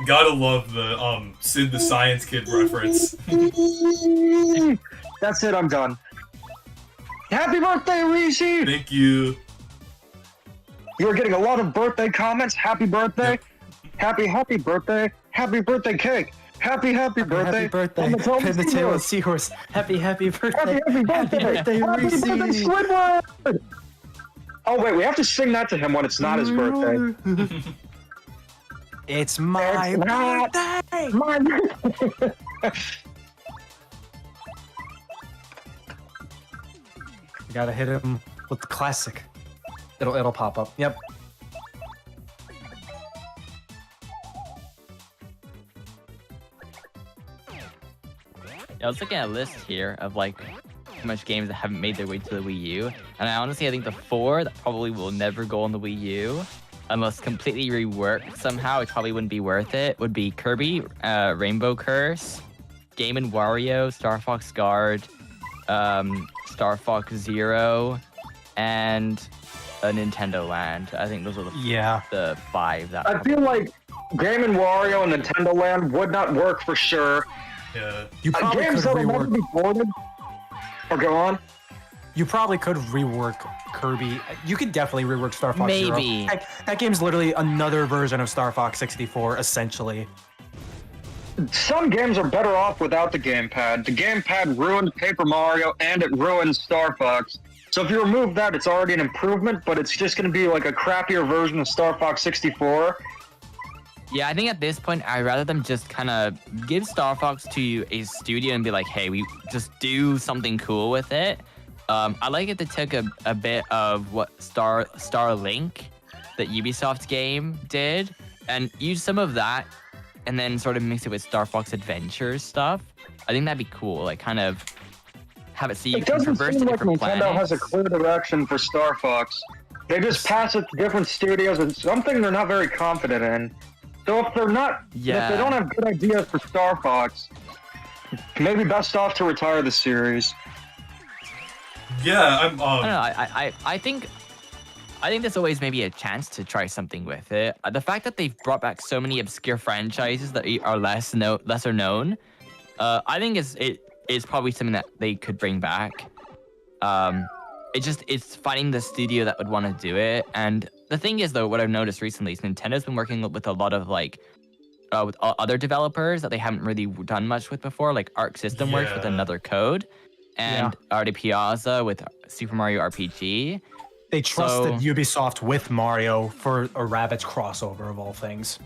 Gotta love the Sid the Science Kid reference. That's it, I'm done. Happy birthday, Reese! Thank you. You are getting a lot of birthday comments. Happy birthday. Happy, happy birthday. Happy birthday cake. Happy, happy birthday. Happy birthday. On the tail of Pin the the tail of seahorse. Seahorse. Happy, happy birthday. Happy, happy birthday. Happy birthday, Happy Reese. birthday, Squidward. Oh, wait, we have to sing that to him when it's not his birthday. It's my It's not birthday. My birthday. You gotta hit him with the classic. It'll pop up. Yep. I was looking at a list here of like how much games that haven't made their way to the Wii U, and I think the 4 that probably will never go on the Wii U, unless completely reworked somehow, which probably wouldn't be worth it, would be Kirby, Rainbow Curse, Game & Wario, Star Fox Guard, Star Fox Zero, and a Nintendo Land. I think those are Yeah. the 5 that. I feel like Game & Wario and Nintendo Land would not work for sure. Yeah. You probably could Games that will never rework. be ported. Or go on. You probably could rework Kirby. You could definitely rework Star Fox Zero. Maybe. That game's literally another version of Star Fox 64, essentially. Some games are better off without the gamepad. The gamepad ruined Paper Mario and it ruined Star Fox. So if you remove that, it's already an improvement, but it's just going to be like a crappier version of Star Fox 64. Yeah, I think at this point, I'd rather them just kind of give Star Fox to a studio and be like, hey, we just do something cool with it. I like it they took a bit of what Starlink, the Ubisoft game, did, and use some of that, and then sort of mix it with Star Fox Adventures stuff. I think that'd be cool. Like, kind of have it so you can traverse to different planets. Nintendo has a clear direction for Star Fox. They just pass it to different studios, and something they're not very confident in. So if they're not, if they don't have good ideas for Star Fox, maybe best off to retire the series. Yeah, I don't know. I think there's always maybe a chance to try something with it. The fact that they've brought back so many obscure franchises that are lesser known, I think it's probably something that they could bring back. It's finding the studio that would want to do it. And the thing is, though, what I've noticed recently is Nintendo's been working with a lot of with other developers that they haven't really done much with before. Like Arc System Works with Another Code, and Arte Piazza with Super Mario RPG. They trusted Ubisoft with Mario for a Rabbids crossover of all things.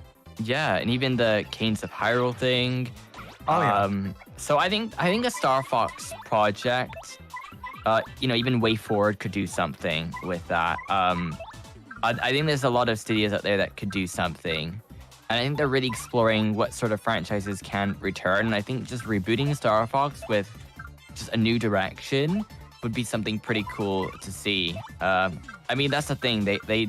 Yeah, and even the Canes of Hyrule thing. So I think a Star Fox project, even Way Forward could do something with that. I think there's a lot of studios out there that could do something. And I think they're really exploring what sort of franchises can return. And I think just rebooting Star Fox with just a new direction would be something pretty cool to see. I mean, that's the thing. They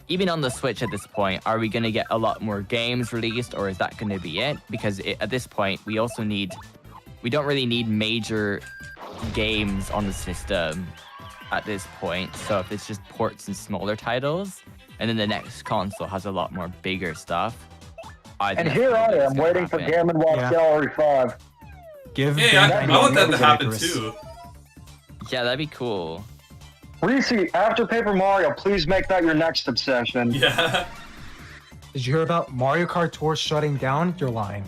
even on the Switch at this point, are we going to get a lot more games released, or is that going to be it? Because at this point, we don't really need major games on the system at this point. So if it's just ports and smaller titles, and then the next console has a lot more bigger stuff. And here I am waiting for Game & Watch Gallery 5. I want that to happen too. Yeah, that'd be cool. Reese, after Paper Mario, please make that your next obsession. Yeah. Did you hear about Mario Kart Tour shutting down? You're lying.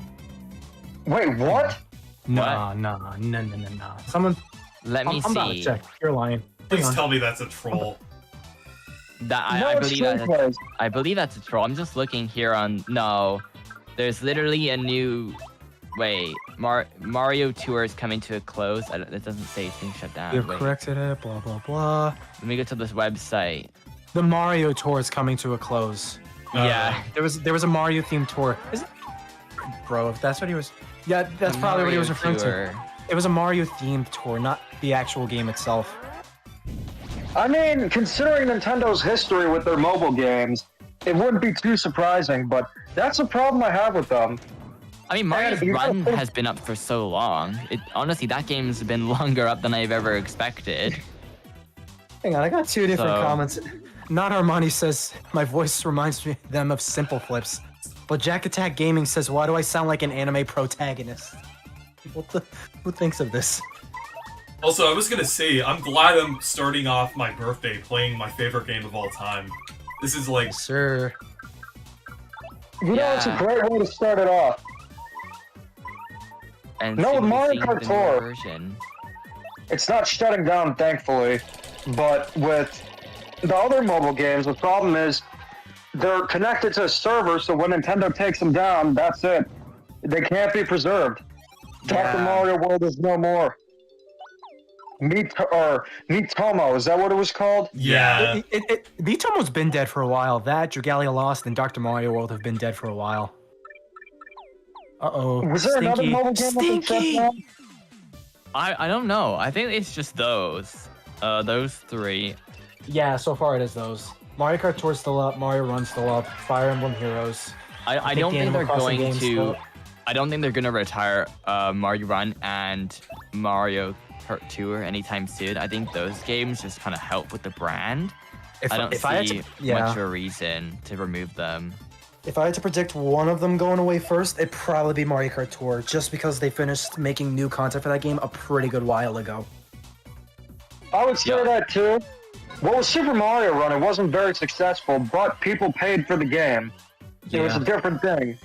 Wait, what? Nah. Someone. Let me I'm about to see. check. You're lying. Please tell me that's a troll. I believe that's a troll. I'm just looking here on. No, there's literally a new. Wait, Mario Tour is coming to a close. It doesn't say it's being shut down. You've corrected it. Blah blah blah. Let me go to this website. The Mario Tour is coming to a close. Yeah, there was a Mario themed tour. Is it? Bro, if that's what he was. Yeah, that's probably what he was referring to. It was a Mario themed tour, not the actual game itself. I mean, considering Nintendo's history with their mobile games, it wouldn't be too surprising, but that's a problem I have with them. I mean, Mario's Run has been up for so long. Honestly, that game's been longer up than I've ever expected. Hang on, I got two different comments. Not Armani says, my voice reminds them of Simple Flips. But Jack Attack Gaming says, why do I sound like an anime protagonist? Who thinks of this? Also, I was gonna say, I'm glad I'm starting off my birthday playing my favorite game of all time. This is like... Sure. You know, it's a great way to start it off. And no, Mario Kart Tour, it's not shutting down, thankfully. But with the other mobile games, the problem is they're connected to a server, so when Nintendo takes them down, that's it. They can't be preserved. Dr. Mario World is no more. Miitomo, is that what it was called? Yeah. Miitomo's been dead for a while. That, Dragalia Lost, and Dr. Mario World have been dead for a while. Uh-oh. Was there another mobile game Stinky! I don't know. I think it's just those. Those three. Yeah, so far it is those. Mario Kart Tour's still up, Mario Run's still up, Fire Emblem Heroes. I don't think they're going to... I don't think they're going to retire Mario Run and Mario Kart Tour anytime soon. I think those games just kind of help with the brand. I don't see much of a reason to remove them. If I had to predict one of them going away first, it'd probably be Mario Kart Tour, just because they finished making new content for that game a pretty good while ago. I would say that too. What was Super Mario Run? It wasn't very successful, but people paid for the game. It was a different thing.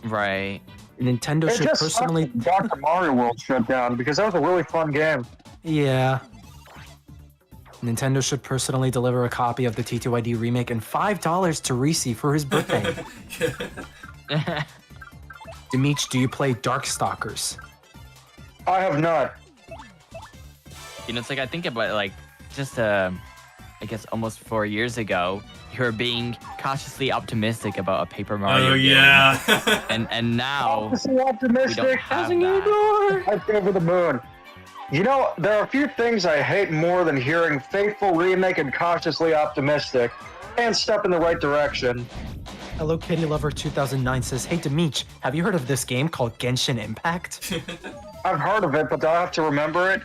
Right. Nintendo should personally... Dr. Mario World shut down, because that was a really fun game. Yeah. Nintendo should personally deliver a copy of the TTYD remake and $5 to Reese for his birthday. Demeech, do you play Darkstalkers? I have not. You know, it's like I think about it, like just I guess almost 4 years ago, you were being cautiously optimistic about a Paper Mario Oh game. yeah. And now Optimistic, we don't optimistic. have that. I'd go over the moon. You know, there are a few things I hate more than hearing Faithful Remake and Cautiously Optimistic, and Step in the Right Direction. Hello Kitty Lover 2009 says, hey Demeech, have you heard of this game called Genshin Impact? I've heard of it, but do I have to remember it?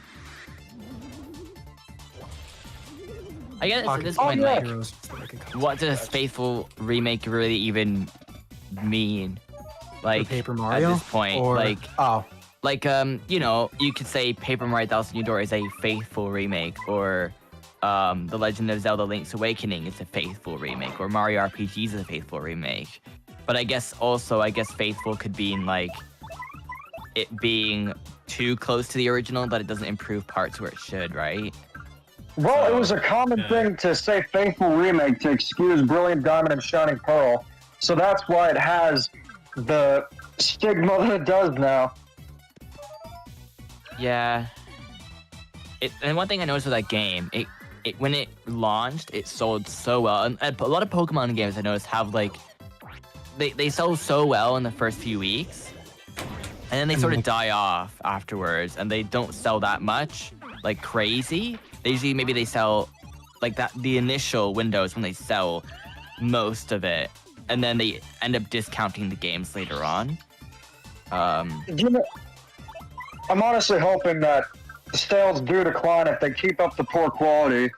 I guess at this Pocket point, yeah. like, Heroes. what does Faithful Remake really even mean? Like, Paper Mario? at this point, Or, like, oh, you know, you could say Paper Mario Thousand Year Door is a faithful remake, or The Legend of Zelda Link's Awakening is a faithful remake, or Mario RPG is a faithful remake. But I guess faithful could be in like it being too close to the original that it doesn't improve parts where it should, right? Well, it was a common thing to say Faithful Remake to excuse Brilliant Diamond and Shining Pearl, so that's why it has the stigma that it does now. Yeah. And one thing I noticed with that game, it when it launched, it sold so well. And a lot of Pokemon games I noticed have like they sell so well in the first few weeks, and then they sort of die off afterwards, and they don't sell that much like crazy. Maybe they sell like that the initial windows when they sell most of it, and then they end up discounting the games later on. You know, I'm honestly hoping that the sales do decline if they keep up the poor quality.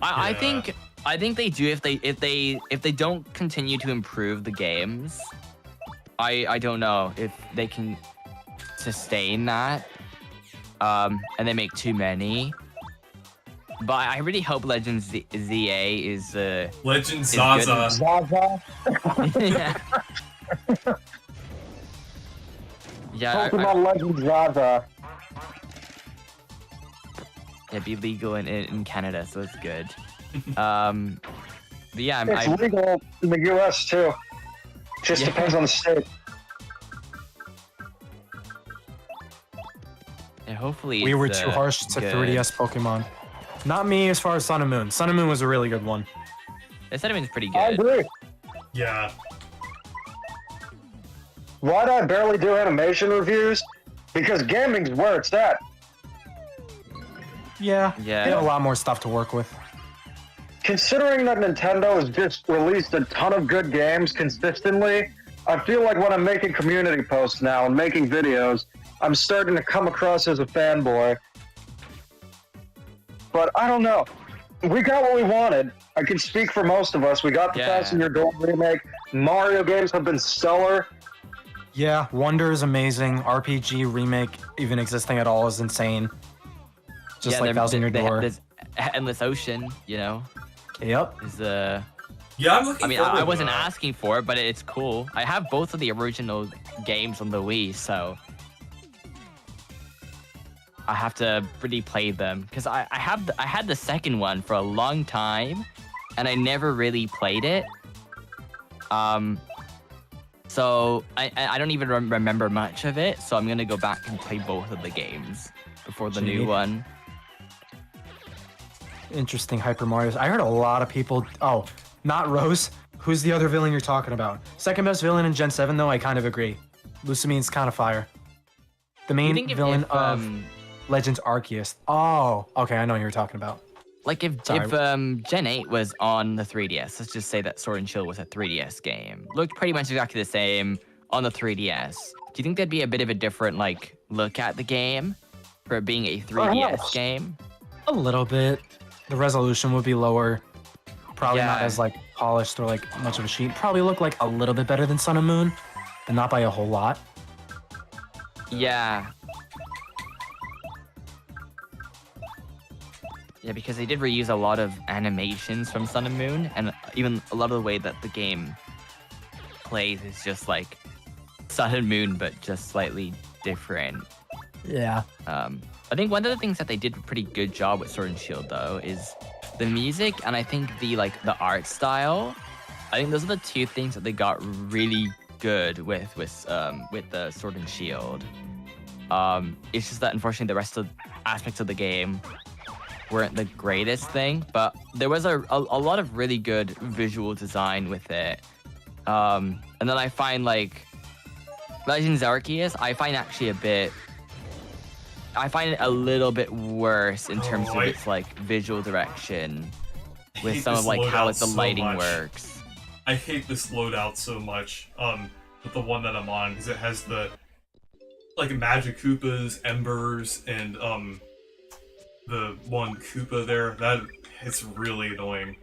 I think they do if they don't continue to improve the games. I don't know if they can sustain that. And they make too many. But I really hope Legends ZA is Legend is Zaza. Zaza, yeah. Yeah, Pokemon Legends Zaza. it'd be legal in Canada, so it's good. But yeah, It's legal in the US too. Just Yeah. depends on the state. hopefully we it's, were too harsh to good. 3DS Pokemon. Not me as far as Sun and Moon. Sun and Moon was a really good one. The sentiment's pretty I good. agree. Yeah. Why do I barely do animation reviews? Because gaming's where it's at. Yeah, Yeah. they have a lot more stuff to work with. Considering that Nintendo has just released a ton of good games consistently, I feel like when I'm making community posts now and making videos, I'm starting to come across as a fanboy. But I don't know. We got what we wanted. I can speak for most of us. We got the Yeah. Thousand Year Door remake. Mario games have been stellar. Yeah, Wonder is amazing. RPG remake even existing at all is insane. Just Yeah, like Thousand Year they have Door. this Endless Ocean, you know, Yep. is Yeah, I'm looking I mean, forward I to wasn't that. asking for it, but it's cool. I have both of the original games on the Wii, so I have to really play them because I had the second one for a long time, and I never really played it. So I don't even remember much of it. So I'm gonna go back and play both of the games before the new Gee. one. Interesting Hyper Mario's. I heard a lot of people. Oh, not Rose. Who's the other villain you're talking about? Second best villain in Gen 7, though, I kind of agree. Lucamine's kind of fire. The You main think villain of Legends Arceus. Oh, okay, I know what you're talking about. Like if Sorry. Gen 8 was on the 3DS, let's just say that Sword and Shield was a 3DS game. Looked pretty much exactly the same on the 3DS. Do you think there'd be a bit of a different like look at the game for it being a 3DS Perhaps. game? A little bit. The resolution would be lower. Probably not Yeah. as like polished or like much of a sheet. Probably look like a little bit better than Sun and Moon, but not by a whole lot. Yeah. Yeah, because they did reuse a lot of animations from Sun and Moon, and even a lot of the way that the game plays is just like Sun and Moon, but just slightly different. Yeah. I think one of the things that they did a pretty good job with Sword and Shield though is the music, and I think the art style. I think those are the two things that they got really good with the Sword and Shield. It's just that unfortunately the rest of aspects of the game weren't the greatest thing, but there was a lot of really good visual design with it. And then I find like Legends Arceus, I find it a little bit worse in terms of its like visual direction with some of like how the lighting works. I hate this loadout so much. With the one that I'm on, because it has the like Magic Koopas, Embers, and the one Koopa there. That it's really annoying.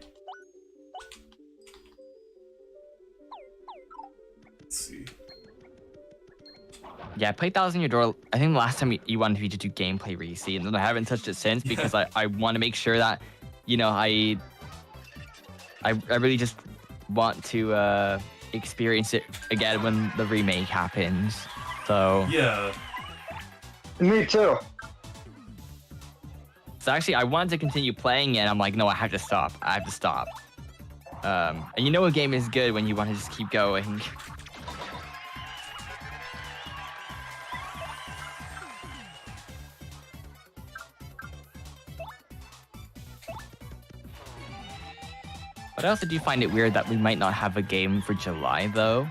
Let's see. Yeah, I played Thousand Year Door. I think the last time you wanted me to do gameplay re-see, and then I haven't touched it since because I want to make sure that, you know, I really just want to experience it again when the remake happens. So yeah, Me too. so actually I wanted to continue playing it. I'm like, no, I have to stop. And you know a game is good when you want to just keep going. But I also do find it weird that we might not have a game for July, though,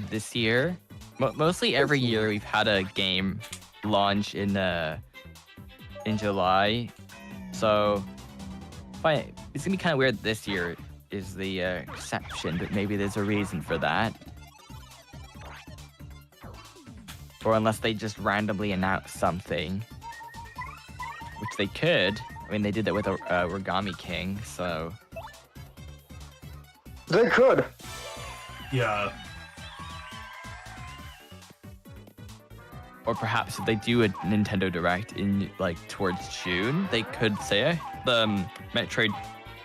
this year. Mostly every year we've had a game launch in July. So it's gonna be kind of weird this year is the exception, but maybe there's a reason for that. Or unless they just randomly announce something, which they could. I mean, they did that with Origami King, so... They could. yeah. Or perhaps if they do a Nintendo Direct in like towards June, they could say the Metroid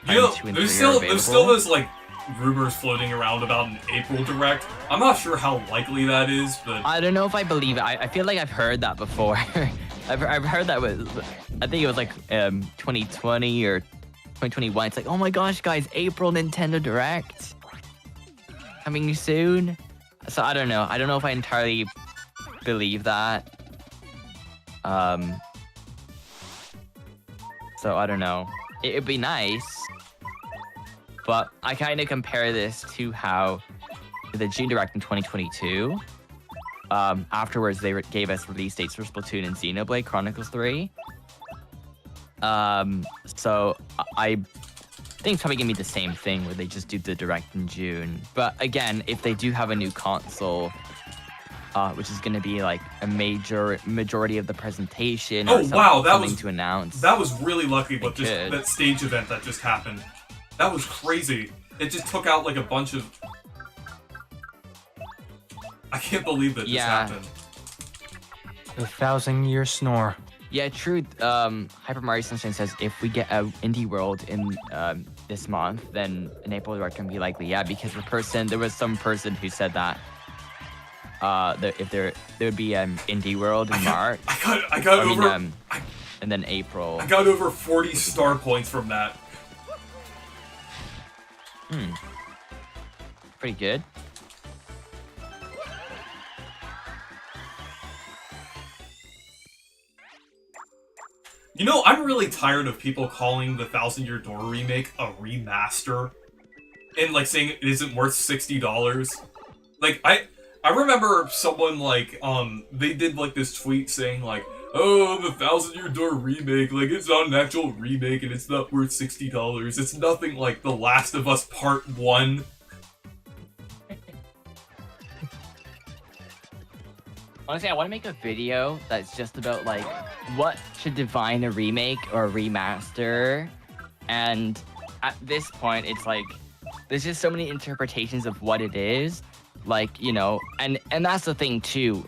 You know, 2 and 3 there's are still available. those like rumors floating around about an April Direct. I'm not sure how likely that is, but I don't know if I believe it. I feel like I've heard that before. I've heard that was, I think it was like 2020 or 2021. It's like, oh my gosh, guys, April Nintendo Direct coming soon. So I don't know. I don't know if I entirely believe that. So I don't know. It'd be nice, but I kind of compare this to how the June Direct in 2022. Afterwards, they gave us release dates for Splatoon and Xenoblade Chronicles 3. So I think it's probably gonna be the same thing where they just do the Direct in June. But again, if they do have a new console, which is gonna be like a majority of the presentation, or something to announce. That was really lucky with just could. that stage event that just happened. That was crazy. It just took out like a bunch of. I can't believe that just happened. The 1,000-year snore. Yeah, true. Hyper Mario Sunshine says if we get a Indie World in this month, then an April Direct can be likely. Yeah, because there was some person who said that if there would be Indie World in March. And then April. I got over 40 star points from that. Pretty good. You know, I'm really tired of people calling the 1,000-Year Door remake a remaster, and like saying it isn't worth $60. Like I remember someone like they did like this tweet saying like, oh, the 1,000-Year Door remake, like it's not an actual remake and it's not worth $60. It's nothing like The Last of Us Part 1. Honestly, I want to make a video that's just about like what should define a remake or a remaster, and at this point, it's like there's just so many interpretations of what it is, like, you know, and that's the thing too.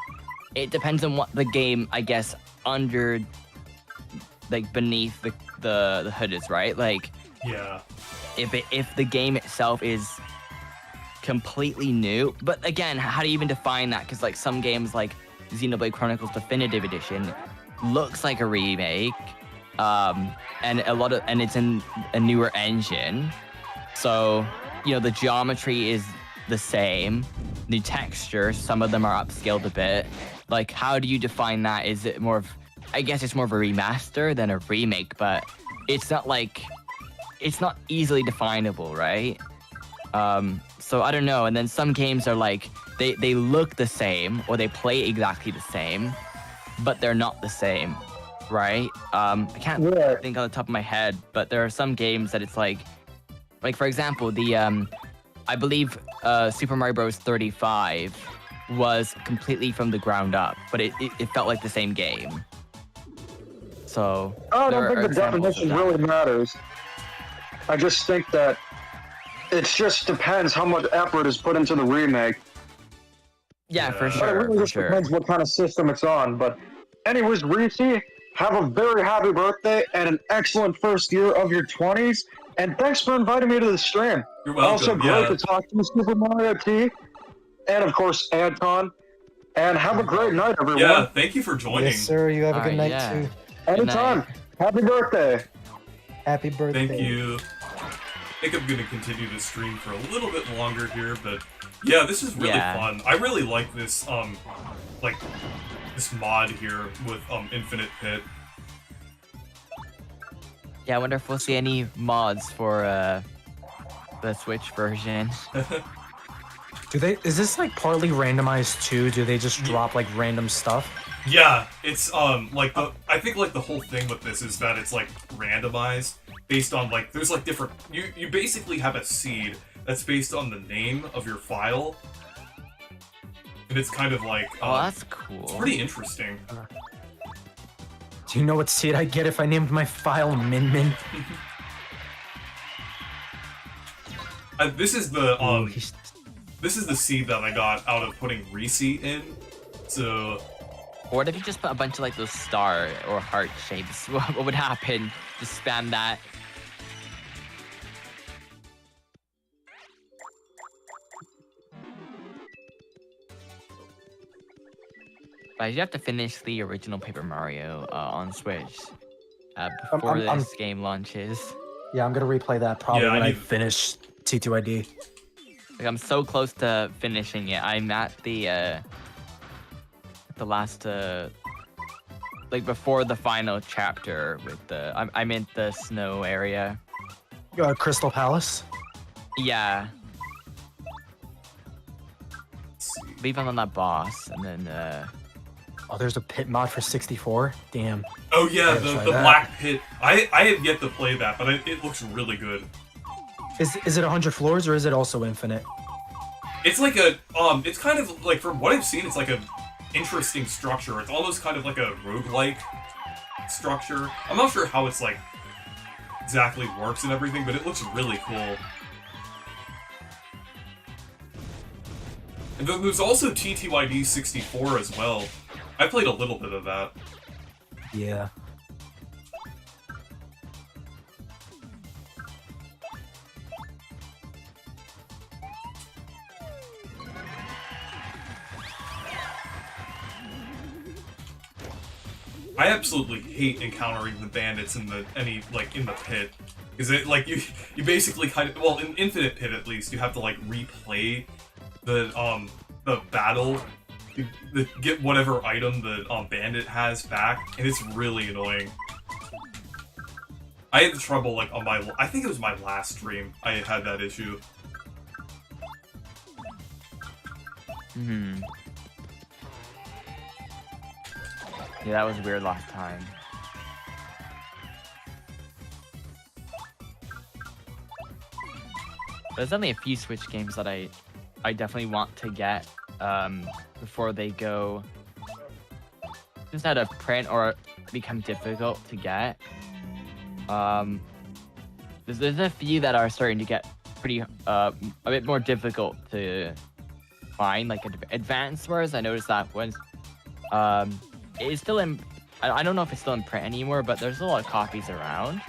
It depends on what the game, I guess, under, like beneath the hood is, right? Like, Yeah. if the game itself is completely new, but again, how do you even define that? Because like some games like Xenoblade Chronicles Definitive Edition looks like a remake, and it's in a newer engine. So, you know, the geometry is the same. The texture, some of them are upscaled a bit. Like, how do you define that? Is it more of, I guess it's more of a remaster than a remake, but it's not easily definable, right? So I don't know. And then some games are like, they look the same or they play exactly the same, but they're not the same, right? I can't think on the top of my head, but there are some games that it's like for example, I believe Super Mario Bros. 35 was completely from the ground up, but it felt like the same game. So I don't think the definition really matters. I just think that it just depends how much effort is put into the remake. Yeah, for But it sure. really just depends what kind of system it's on. But anyways, Reese, have a very happy birthday and an excellent first year of your 20s. And thanks for inviting me to the stream. You're welcome. Also great to talk to you, Super Mario T. And of course, Anton. And have a great night, everyone. Yeah, thank you for joining. Yes, sir. You have a good night, too. Anytime. Happy birthday. Happy birthday. Thank you. I think I'm going to continue the stream for a little bit longer here, but yeah, this is really fun. I really like this, this mod here with Infinite Pit. Yeah, I wonder if we'll see any mods for the Switch version. Is this like partly randomized too? Do they just drop like random stuff? Yeah, it's I think like the whole thing with this is that it's like randomized based on like there's like different you basically have a seed that's based on the name of your file. And it's kind of like oh, that's cool. It's pretty interesting. Do you know what seed I'd get if I named my file Min Min? This is the this is the seed that I got out of putting Reese in. So or what if you just put a bunch of like those star or heart shapes? What would happen? Just spam that. But you have to finish the original Paper Mario on Switch before this game launches. Yeah, I'm gonna replay that probably when I finish TTYD. Like, I'm so close to finishing it. I'm at the last like before the final chapter with the I'm in the snow area. Crystal Palace. Yeah. Leave on that boss and then oh, there's a pit mod for 64. Damn. Oh yeah, the black pit. I have yet to play that, but it looks really good. Is it 100 floors or is it also infinite? It's like a it's kind of like from what I've seen, it's like a interesting structure. It's almost kind of like a roguelike structure. I'm not sure how it's like exactly works and everything, but it looks really cool. And then there's also TTYD 64 as well. I played a little bit of that. Yeah. I absolutely hate encountering the bandits in the pit, because it like you basically kind of, well, in Infinite Pit at least, you have to like replay the battle to get whatever item the bandit has back, and it's really annoying. I had trouble like on I think it was my last stream I had that issue. Yeah, that was weird last time. There's only a few Switch games that I definitely want to get before they go just out of print or become difficult to get. There's a few that are starting to get pretty a bit more difficult to find, like Advanced Wars. I noticed that once. It's still in. I don't know if it's still in print anymore, but there's a lot of copies around.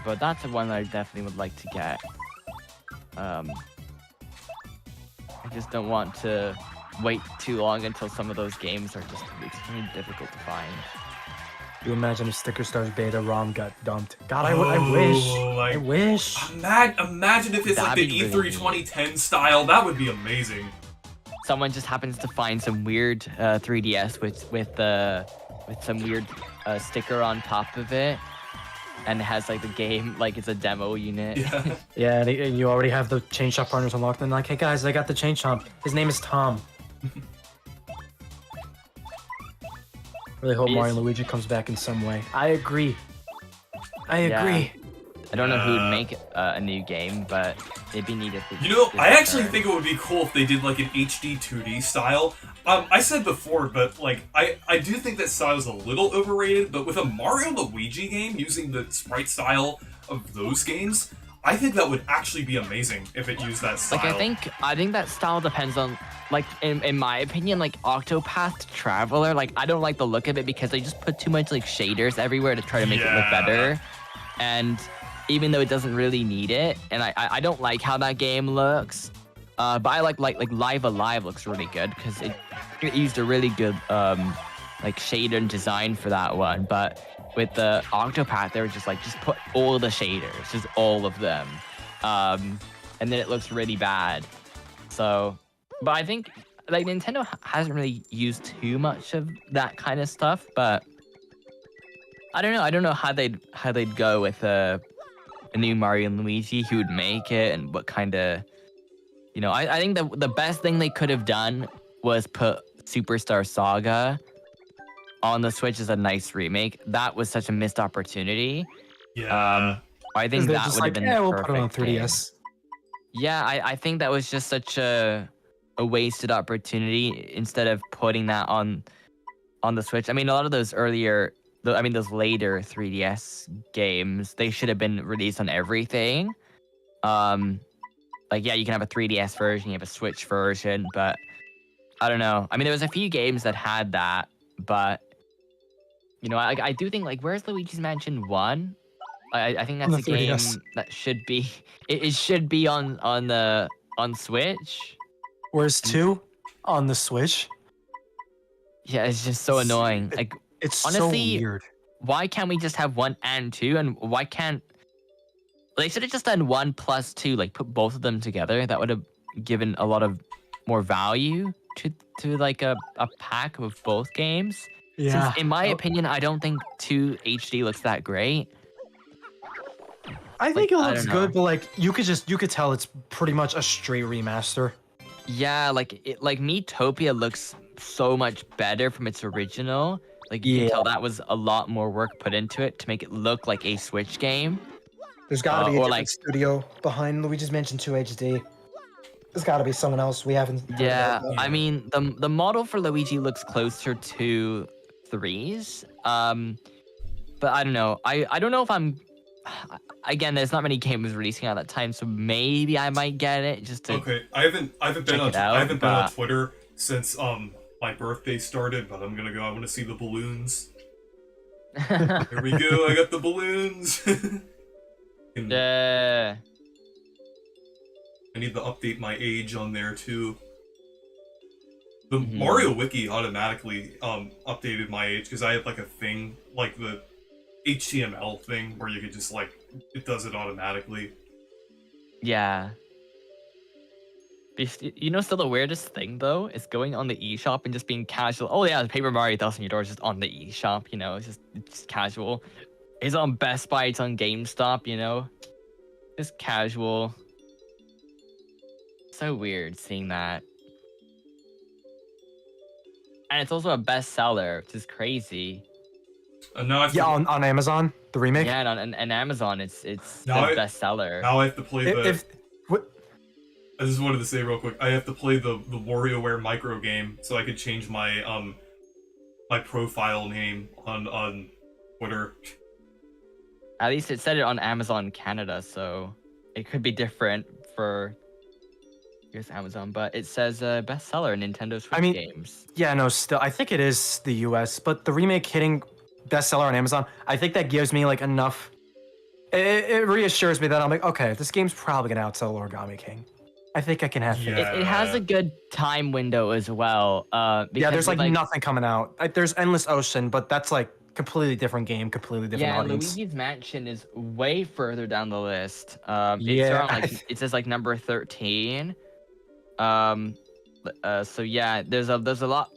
But that's the one that I definitely would like to get. I just don't want to wait too long until some of those games are just extremely difficult to find. You imagine if Sticker Stars Beta ROM got dumped. God, I wish. I wish. Imagine if it's like That'd the be E3 really 2010 style. That would be amazing. Someone just happens to find some weird 3DS with some weird sticker on top of it, and it has like the game like it's a demo unit. Yeah. Yeah, and you already have the Chain Shop partners unlocked. And like, hey guys, I got the Chain Shop. His name is Tom. Really hope Mario and Luigi comes back in some way. I agree. I agree. I don't know who would make a new game, but it'd be neat if they You know, did I that actually turn. think it would be cool if they did like an HD 2D style. I said before, but like I do think that style is a little overrated. But with a Mario and Luigi game using the sprite style of those games, I think that would actually be amazing if it used that style. Like I think that style depends on, like, in my opinion, like Octopath Traveler. Like, I don't like the look of it because they just put too much like shaders everywhere to try to make it look better, and even though it doesn't really need it, and I don't like how that game looks. But I like Live Alive looks really good because it used a really good like shader and design for that one. But with the Octopath, they were just put all the shaders, just all of them, and then it looks really bad. So, but I think like Nintendo hasn't really used too much of that kind of stuff. But I don't know. I don't know how they'd go with a new Mario and Luigi, who would make it, and what kind of, you know, I think the best thing they could have done was put Superstar Saga on the Switch as a nice remake. That was such a missed opportunity. Yeah. I think that would have been the we'll perfect put it on game. 3DS. Yeah, I think that was just such a wasted opportunity instead of putting that on the Switch. I mean, a lot of those earlier, those later 3DS games, they should have been released on everything. Like, yeah, you can have a 3DS version, you have a Switch version, but I don't know. I mean, there was a few games that had that, but, you know, I do think, like, where's Luigi's Mansion 1? I think that's On a the game 3DS. that should be, it should be on Switch. Where's 2 on the Switch? Yeah, it's just so annoying. Like, It's honestly, so weird. why can't we just have 1 and 2? And why can't they should have just done 1 plus 2, like put both of them together? That would have given a lot of more value to like a pack of both games. Yeah. Since in my opinion, I don't think 2 HD looks that great. I think like, it I looks don't know. good, but like you could tell it's pretty much a straight remaster. Yeah, like Miitopia looks so much better from its original. Like you can tell that was a lot more work put into it to make it look like a Switch game. There's got to be a or different like- studio behind Luigi's Mansion 2 HD. There's got to be someone else we haven't. heard Yeah, about yet. I mean the model for Luigi looks closer to 3's. But I don't know. I don't know if I'm. Again, there's not many games releasing at that time, so maybe I might get it just to. Okay, I haven't been check on it out, I haven't been on but- Twitter since my birthday started, but I'm gonna go. I want to see the balloons. Here we go. I got the balloons. And Yeah. I need to update my age on there too. The Mhm. Mario Wiki automatically updated my age because I had like a thing, like the HTML thing, where you could just like it does it automatically. Yeah. You know, still the weirdest thing though is going on the eShop and just being casual. Oh yeah, the Paper Mario Thousand Year Door is just on the eShop. You know, it's just casual. It's on Best Buy. It's on GameStop. You know, just casual. So weird seeing that. And it's also a bestseller, which is crazy. And now I have to, Yeah, on Amazon, the remake. Yeah, and on Amazon, it's the Now I- bestseller. now I have to play the. If what? I just wanted to say real quick, I have to play the WarioWare micro game so I could change my my profile name on Twitter. At least it said it on Amazon Canada, so it could be different for here's Amazon, but it says bestseller Nintendo Switch mean- games. Yeah, no, still, I think it is the US, but the remake hitting bestseller on Amazon, I think that gives me like enough. It reassures me that I'm like, okay, this game's probably gonna outsell Origami King. I think I can have faith. Yeah. It has a good time window as well. Yeah, Because there's with, like nothing coming out. There's Endless Ocean, but that's like completely different game, completely different yeah, audience. Luigi's Mansion is way further down the list. It's Yeah, around like it says like number 13. So yeah, there's a lot.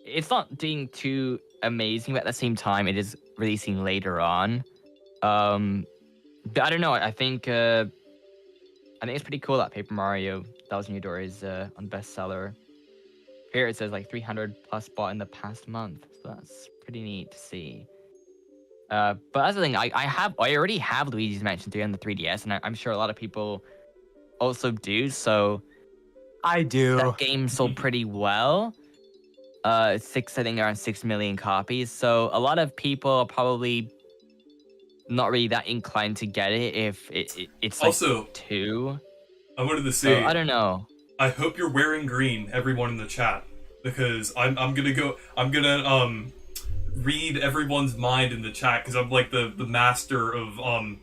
It's not doing too amazing, but at the same time, it is releasing later on. But I don't know. I think it's pretty cool that Paper Mario Thousand Year Door is on bestseller. Here it says like 300 plus bought in the past month, so that's pretty neat to see. But that's the thing. I already have Luigi's Mansion 3 on the 3DS, and I'm sure a lot of people also do. So I do. that game sold pretty well. I think around 6 million copies. So a lot of people are probably not really that inclined to get it if it's like Also, 2. I wanted to say, So, I don't know. I hope you're wearing green, everyone in the chat, because I'm gonna read everyone's mind in the chat because I'm like the master of I'm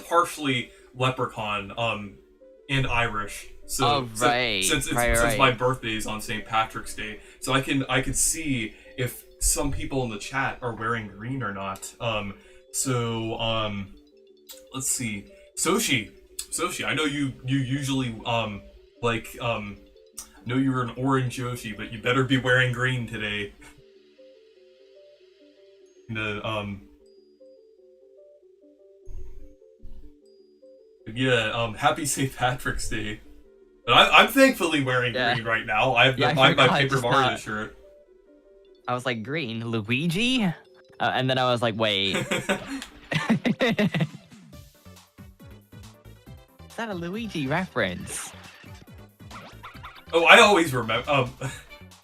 partially leprechaun and Irish. So Oh, right. since Right. my birthday is on St. Patrick's Day, so I can see if some people in the chat are wearing green or not. Let's see. Soshi, I know you usually know you're an orange Yoshi, but you better be wearing green today. Happy St. Patrick's Day. But I'm thankfully wearing green right now. I have my Paper Mario shirt. I was like, green? Luigi? And then I was like, wait. Is that a Luigi reference? Oh, I always remember.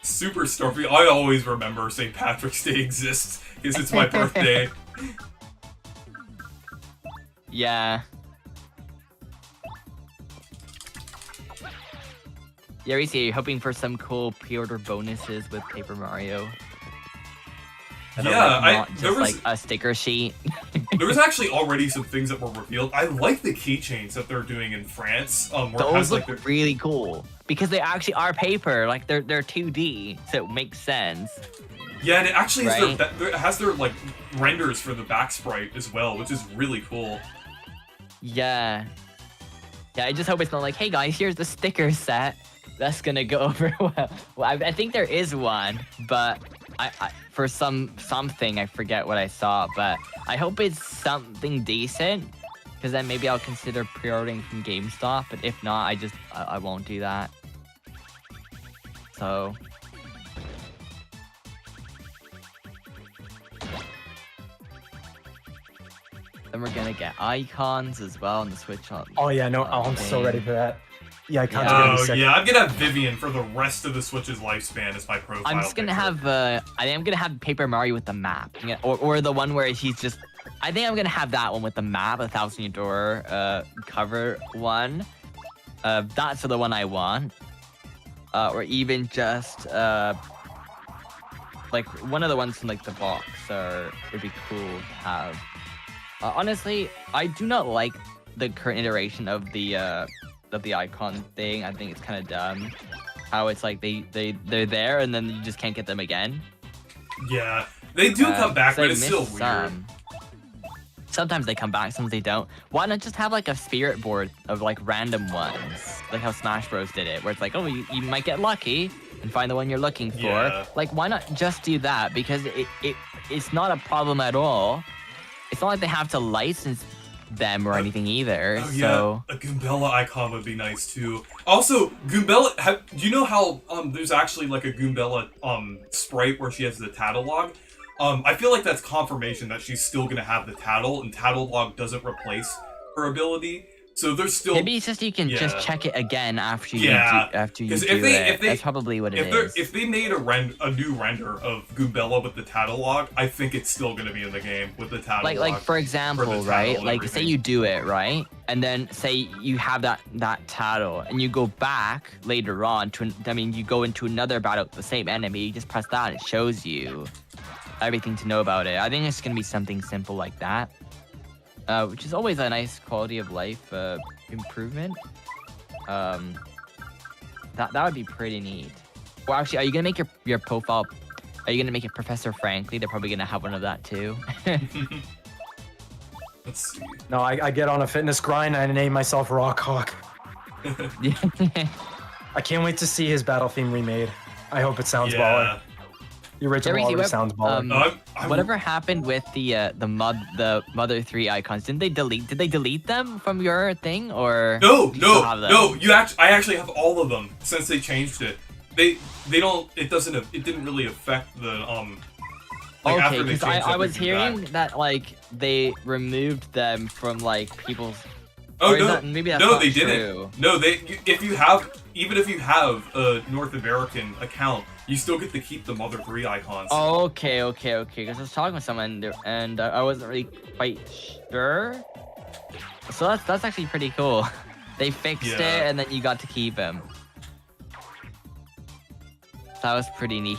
Superstar. I always remember St. Patrick's Day exists because it's my birthday. Yeah. Yeah, Reese, you're hoping for some cool pre-order bonuses with Paper Mario. That are, like, not just like a sticker sheet. There was actually already some things that were revealed. I like the keychains that they're doing in France. Where Those it has, look really cool because they actually are paper. Like they're 2D, so it makes sense. Yeah, and it actually Right? has their like renders for the back sprite as well, which is really cool. Yeah. Yeah, I just hope it's not like, hey guys, here's the sticker set. That's gonna go over well. I think there is one, but I for something I forget what I saw, but I hope it's something decent, because then maybe I'll consider pre-ordering from GameStop. But if not, I won't do that. So. Then we're gonna get icons as well on the Switch. Oh yeah, no, I'm so ready for that. Yeah, icons are gonna be Oh sick. yeah, I'm gonna have Vivian for the rest of the Switch's lifespan as my profile. I'm just gonna picture. have I think I'm gonna have Paper Mario with the map, or the one where he's just. I think I'm gonna have that one with the map, a Thousand Year Door cover one. That's the one I want. Or even just like one of the ones from like the box, would be cool to have. Honestly, I do not like the current iteration of the icon thing. I think it's kind of dumb. How it's like they're there and then you just can't get them again. Yeah, they do come back, but it's still weird. Sometimes they come back, sometimes they don't. Why not just have like a spirit board of like random ones, like how Smash Bros did it, where it's like, oh, you might get lucky and find the one you're looking for. Yeah. Like, why not just do that? Because it's not a problem at all. It's not like they have to license them or anything either. Oh, So yeah, a Goombella icon would be nice too. Also, Goombella, do you know how there's actually like a Goombella sprite where she has the tattle log? I feel like that's confirmation that she's still gonna have the tattle, and tattle log doesn't replace her ability. So there's still maybe it's just you can just check it again after you do if it. they, That's probably what it is. If they made a new render of Goombella with the tattle log, I think it's still gonna be in the game with the tattle log. Like for example, right? Like say you do it, right? And then say you have that tattle and you go back later on you go into another battle with the same enemy, you just press that and it shows you everything to know about it. I think it's gonna be something simple like that. Which is always a nice quality of life improvement. That would be pretty neat. Well, actually, are you gonna make your profile? Are you gonna make it Professor Frankly? They're probably gonna have one of that too. Let's see. No, I get on a fitness grind and I name myself Rockhawk. I can't wait to see his battle theme remade. I hope it sounds baller. The original already sounds baller. Whatever happened with the Mother 3 icons? Did they delete them from your thing, or No. I actually have all of them since they changed it. They don't. It didn't really affect the Like okay, because I was hearing that like they removed them from like people's. Oh no! Maybe that's no, not they true. didn't. No, even if you have a North American account, you still get to keep the Mother 3 icons. Oh, okay. Because I was talking with someone and I wasn't really quite sure. So that's actually pretty cool. They fixed it and then you got to keep him. That was pretty neat.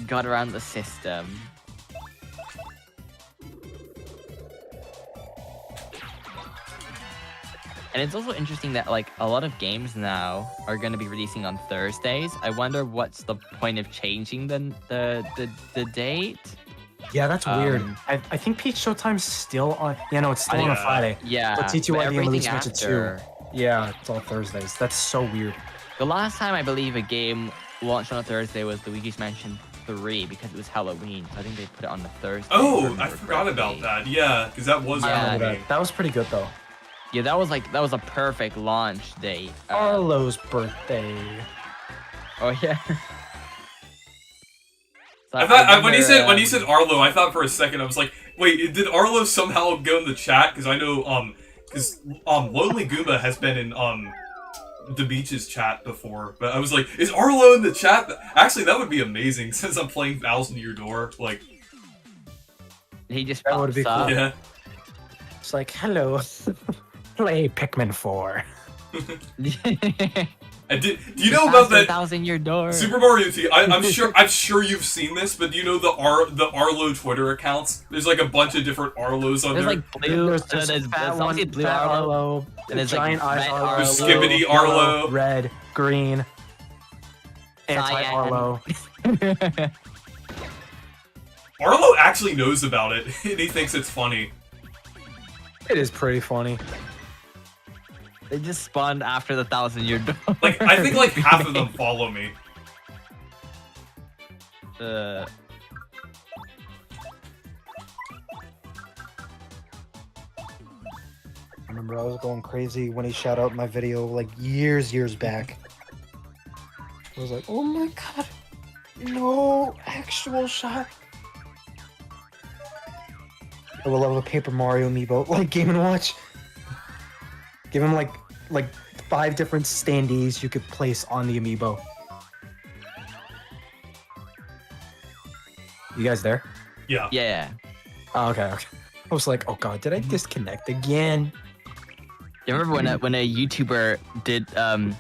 Got around the system. And it's also interesting that like a lot of games now are going to be releasing on Thursdays. I wonder what's the point of changing the date. Yeah, that's weird. I think Peach Showtime's still on. Yeah, no, it's still on a Friday. Yeah, but TTYD and Luigi's Mansion 2. after. Yeah, it's all Thursdays. That's so weird. The last time I believe a game launched on a Thursday was Luigi's Mansion 3 because it was Halloween. So I think they put it on the Thursday. Oh, I forgot about that. Yeah, because that was Halloween. That was pretty good though. Yeah, that was a perfect launch date. Arlo's birthday. Oh yeah. So I thought when you said Arlo, I thought for a second I was like, wait, did Arlo somehow go in the chat? Because I know because Lonely Goomba has been in the Beach's chat before, but I was like, is Arlo in the chat? Actually, that would be amazing since I'm playing Thousand Year Door. Like, he just that would be cool. up. Yeah. It's like, hello, play Pikmin 4. And do you know about that Thousand Year Door? Super Mario T? I'm sure you've seen this, but do you know the Arlo Twitter accounts? There's like a bunch of different Arlos on There's there. like blue. There's There's one, blue fat Arlo. Arlo, And there's giant like eyes red Arlo, Arlo. Skibbity yellow, Arlo. red, green, anti-Arlo. Arlo actually knows about it, and he thinks it's funny. It is pretty funny. They just spawned after the 1,000 Year Door. Like, I think like half of them follow me. I remember I was going crazy when he shot out my video like years back. I was like, oh my god, no actual shot. I will love a Paper Mario amiibo, like Game & Watch. Give him like 5 different standees you could place on the amiibo. You guys there? Yeah. Yeah. Oh, okay. I was like, oh god, did I disconnect again? You remember when a YouTuber did I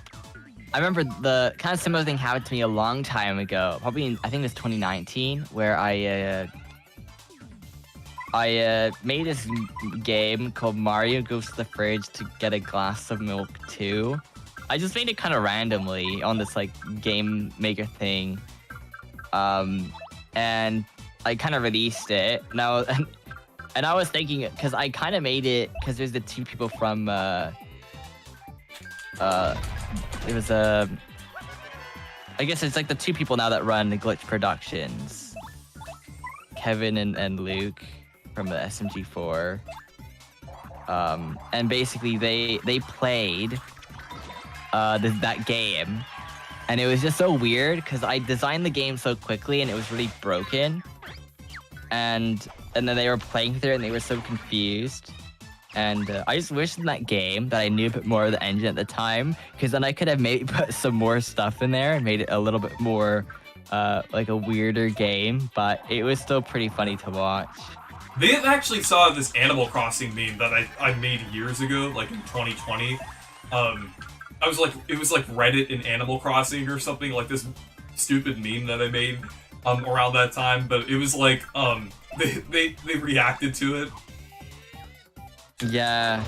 remember the kind of similar thing happened to me a long time ago. Probably in, I think it was 2019, where I made this game called Mario Goes to the Fridge to Get a Glass of Milk 2. I just made it kind of randomly on this like game maker thing. And I kind of released it. Now and I was thinking, because I kind of made it because there's the 2 people from it was I guess it's like the 2 people now that run the Glitch Productions, Kevin and Luke from the SMG4. And basically they played that game, and it was just so weird because I designed the game so quickly and it was really broken, and then they were playing through it and they were so confused. And I just wished in that game that I knew a bit more of the engine at the time, because then I could have maybe put some more stuff in there and made it a little bit more like a weirder game, but it was still pretty funny to watch. They actually saw this Animal Crossing meme that I made years ago, like in 2020. It was like Reddit in Animal Crossing or something, like this stupid meme that I made. around that time, but it was like they reacted to it. Yeah.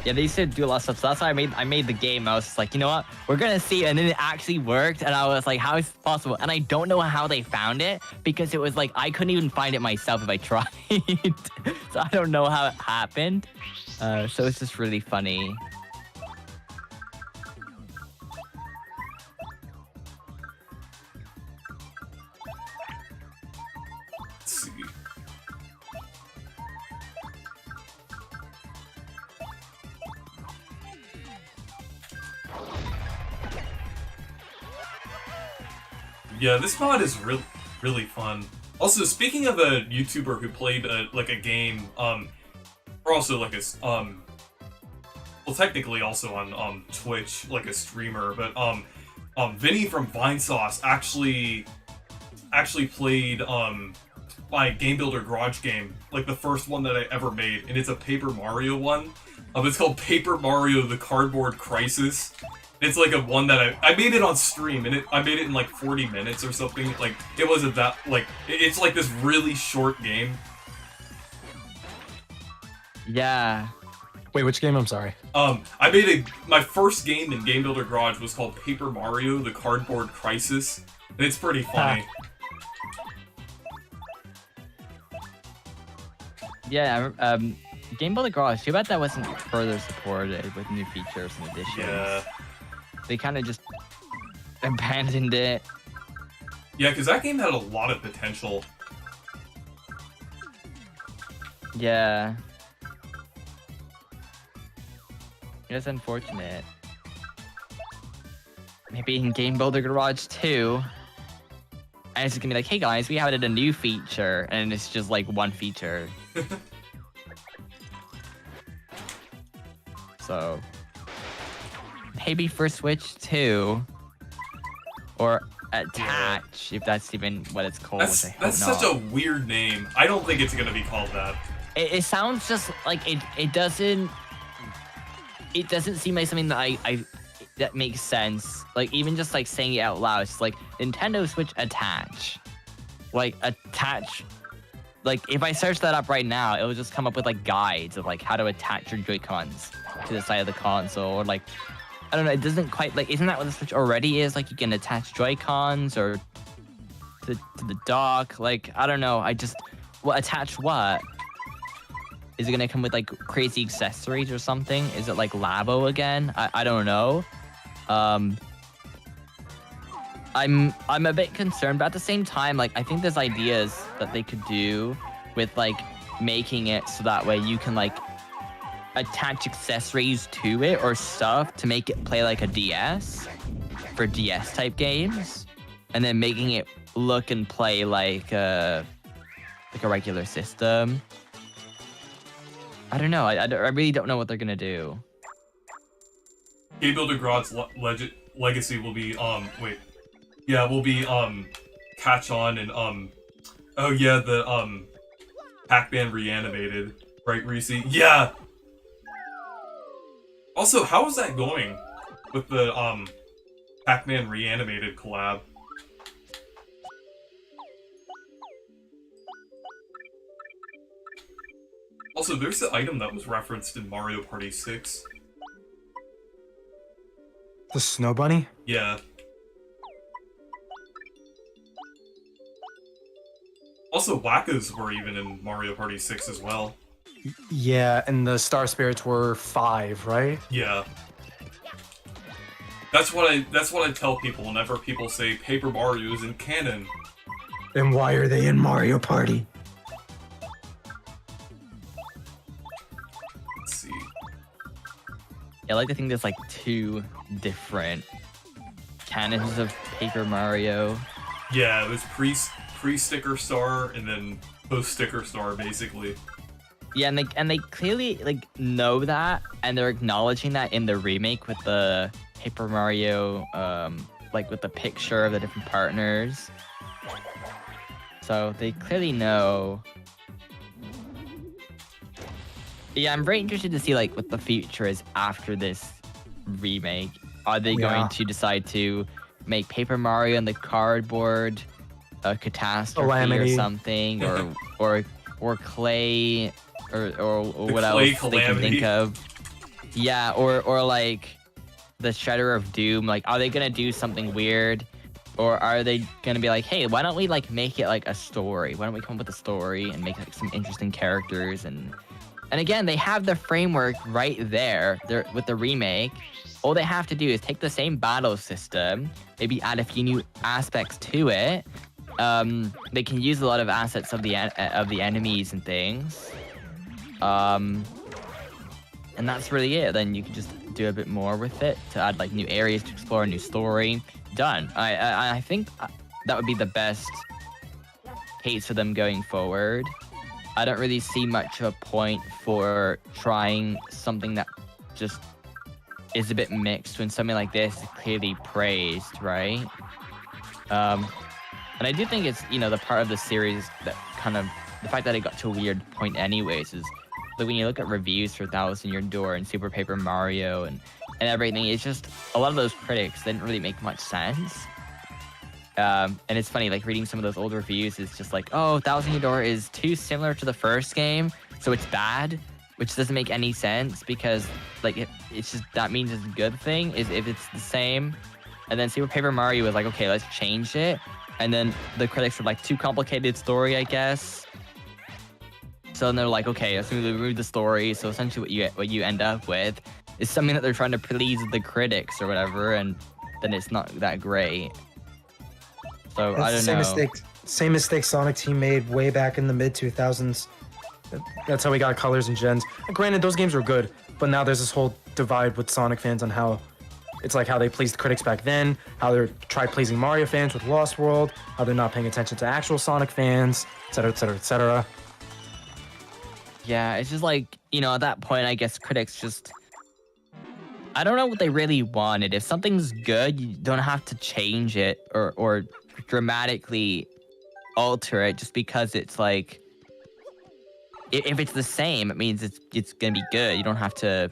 Yeah, they used to do a lot of stuff. So that's why I made the game. I was just like, you know what? We're gonna see, and then it actually worked. And I was like, how is this possible? And I don't know how they found it because it was like I couldn't even find it myself if I tried. So I don't know how it happened. So it's just really funny. Let's see. Yeah, this mod is really fun. Also, speaking of a YouTuber who played like a game, or also like a well, technically also on Twitch, like a streamer, but Vinny from Vinesauce actually played my Game Builder Garage game, like the first one that I ever made, and it's a Paper Mario one. It's called Paper Mario: The Cardboard Crisis. It's like a one that I made it on stream, and I made it in like 40 minutes or something. Like, it wasn't that, like, it's like this really short game. Yeah. Wait, which game? I'm sorry. I made my first game in Game Builder Garage was called Paper Mario: The Cardboard Crisis, and it's pretty funny. Yeah, Game Builder Garage, too bad that wasn't further supported with new features and additions. Yeah. They kind of just abandoned it. Yeah, because that game had a lot of potential. Yeah. It's unfortunate. Maybe in Game Builder Garage 2, and it's just gonna be like, hey guys, we added a new feature, and it's just like one feature. So maybe for Switch 2 or Attach, if that's even what it's called. That's such a weird name. I don't think it's gonna be called that. It sounds just like it doesn't seem like something that that makes sense. Like, even just like saying it out loud, it's like Nintendo Switch Attach. Like, attach. Like, if I search that up right now, it will just come up with like guides of like how to attach your Joy-Cons to the side of the console, or like, I don't know, it doesn't quite, like, isn't that what the Switch already is? Like, you can attach Joy-Cons or to the dock. Like, I don't know, well, attach what? Is it gonna come with like crazy accessories or something? Is it like Labo again? I don't know. I'm a bit concerned, but at the same time, like, I think there's ideas that they could do with like making it so that way you can like attach accessories to it or stuff to make it play like a DS for DS type games, and then making it look and play like a regular system. I don't know. I really don't know what they're gonna do. Game Builder Garage Legacy will be will be Catch On and oh yeah, the Pac-Man Reanimated, right, Reese? Yeah. Also, how is that going with the Pac-Man Reanimated collab? Also, there's the item that was referenced in Mario Party 6. The Snow Bunny? Yeah. Also, Wackas were even in Mario Party 6 as well. Yeah, and the Star Spirits were 5, right? Yeah. That's what I tell people whenever people say Paper Mario is in canon. Then why are they in Mario Party? Let's see. I like to think there's like 2 different canons of Paper Mario. Yeah, it was pre-Sticker Star and then post-Sticker Star, basically. Yeah, and they clearly like know that, and they're acknowledging that in the remake with the Paper Mario, like with the picture of the different partners. So they clearly know. Yeah, I'm very interested to see like what the future is after this remake. Are they going to decide to make Paper Mario and the cardboard a catastrophe Calamity. or something, or clay, or what The else clay they can calamity. think of. Yeah, or like the Shredder of Doom. Like, are they gonna do something weird, or are they gonna be like, hey, why don't we like make it like a story? Why don't we come up with a story and make like some interesting characters? And again, they have the framework right there. They're with the remake. All they have to do is take the same battle system, maybe add a few new aspects to it. They can use a lot of assets of the enemies and things. And that's really it. Then you can just do a bit more with it to add like new areas to explore, a new story. Done. I think that would be the best case for them going forward. I don't really see much of a point for trying something that just is a bit mixed when something like this is clearly praised, right? And I do think it's, the part of the series that kind of, the fact that it got to a weird point anyways is that when you look at reviews for Thousand Year Door and Super Paper Mario and everything, it's just, a lot of those critics didn't really make much sense. And it's funny, like reading some of those old reviews is just like, oh, Thousand Year Door is too similar to the first game, so it's bad, which doesn't make any sense because like it's just, that means it's a good thing is if it's the same. And then Super Paper Mario was like, okay, let's change it. And then the critics were like, too complicated story, I guess. So then they're like, okay, let's remove the story. So essentially what you end up with is something that they're trying to please the critics or whatever, and then it's not that great. So I don't know. Same mistake Sonic Team made way back in the mid 2000s. That's how we got Colors and Gens. And granted, those games were good, but now there's this whole divide with Sonic fans on how it's like how they pleased the critics back then, how they're tried pleasing Mario fans with Lost World, how they're not paying attention to actual Sonic fans, etc., etc., etc. Yeah, it's just like, at that point, I guess critics just, I don't know what they really wanted. If something's good, you don't have to change it or dramatically alter it just because it's like, if it's the same, it means it's gonna be good. You don't have to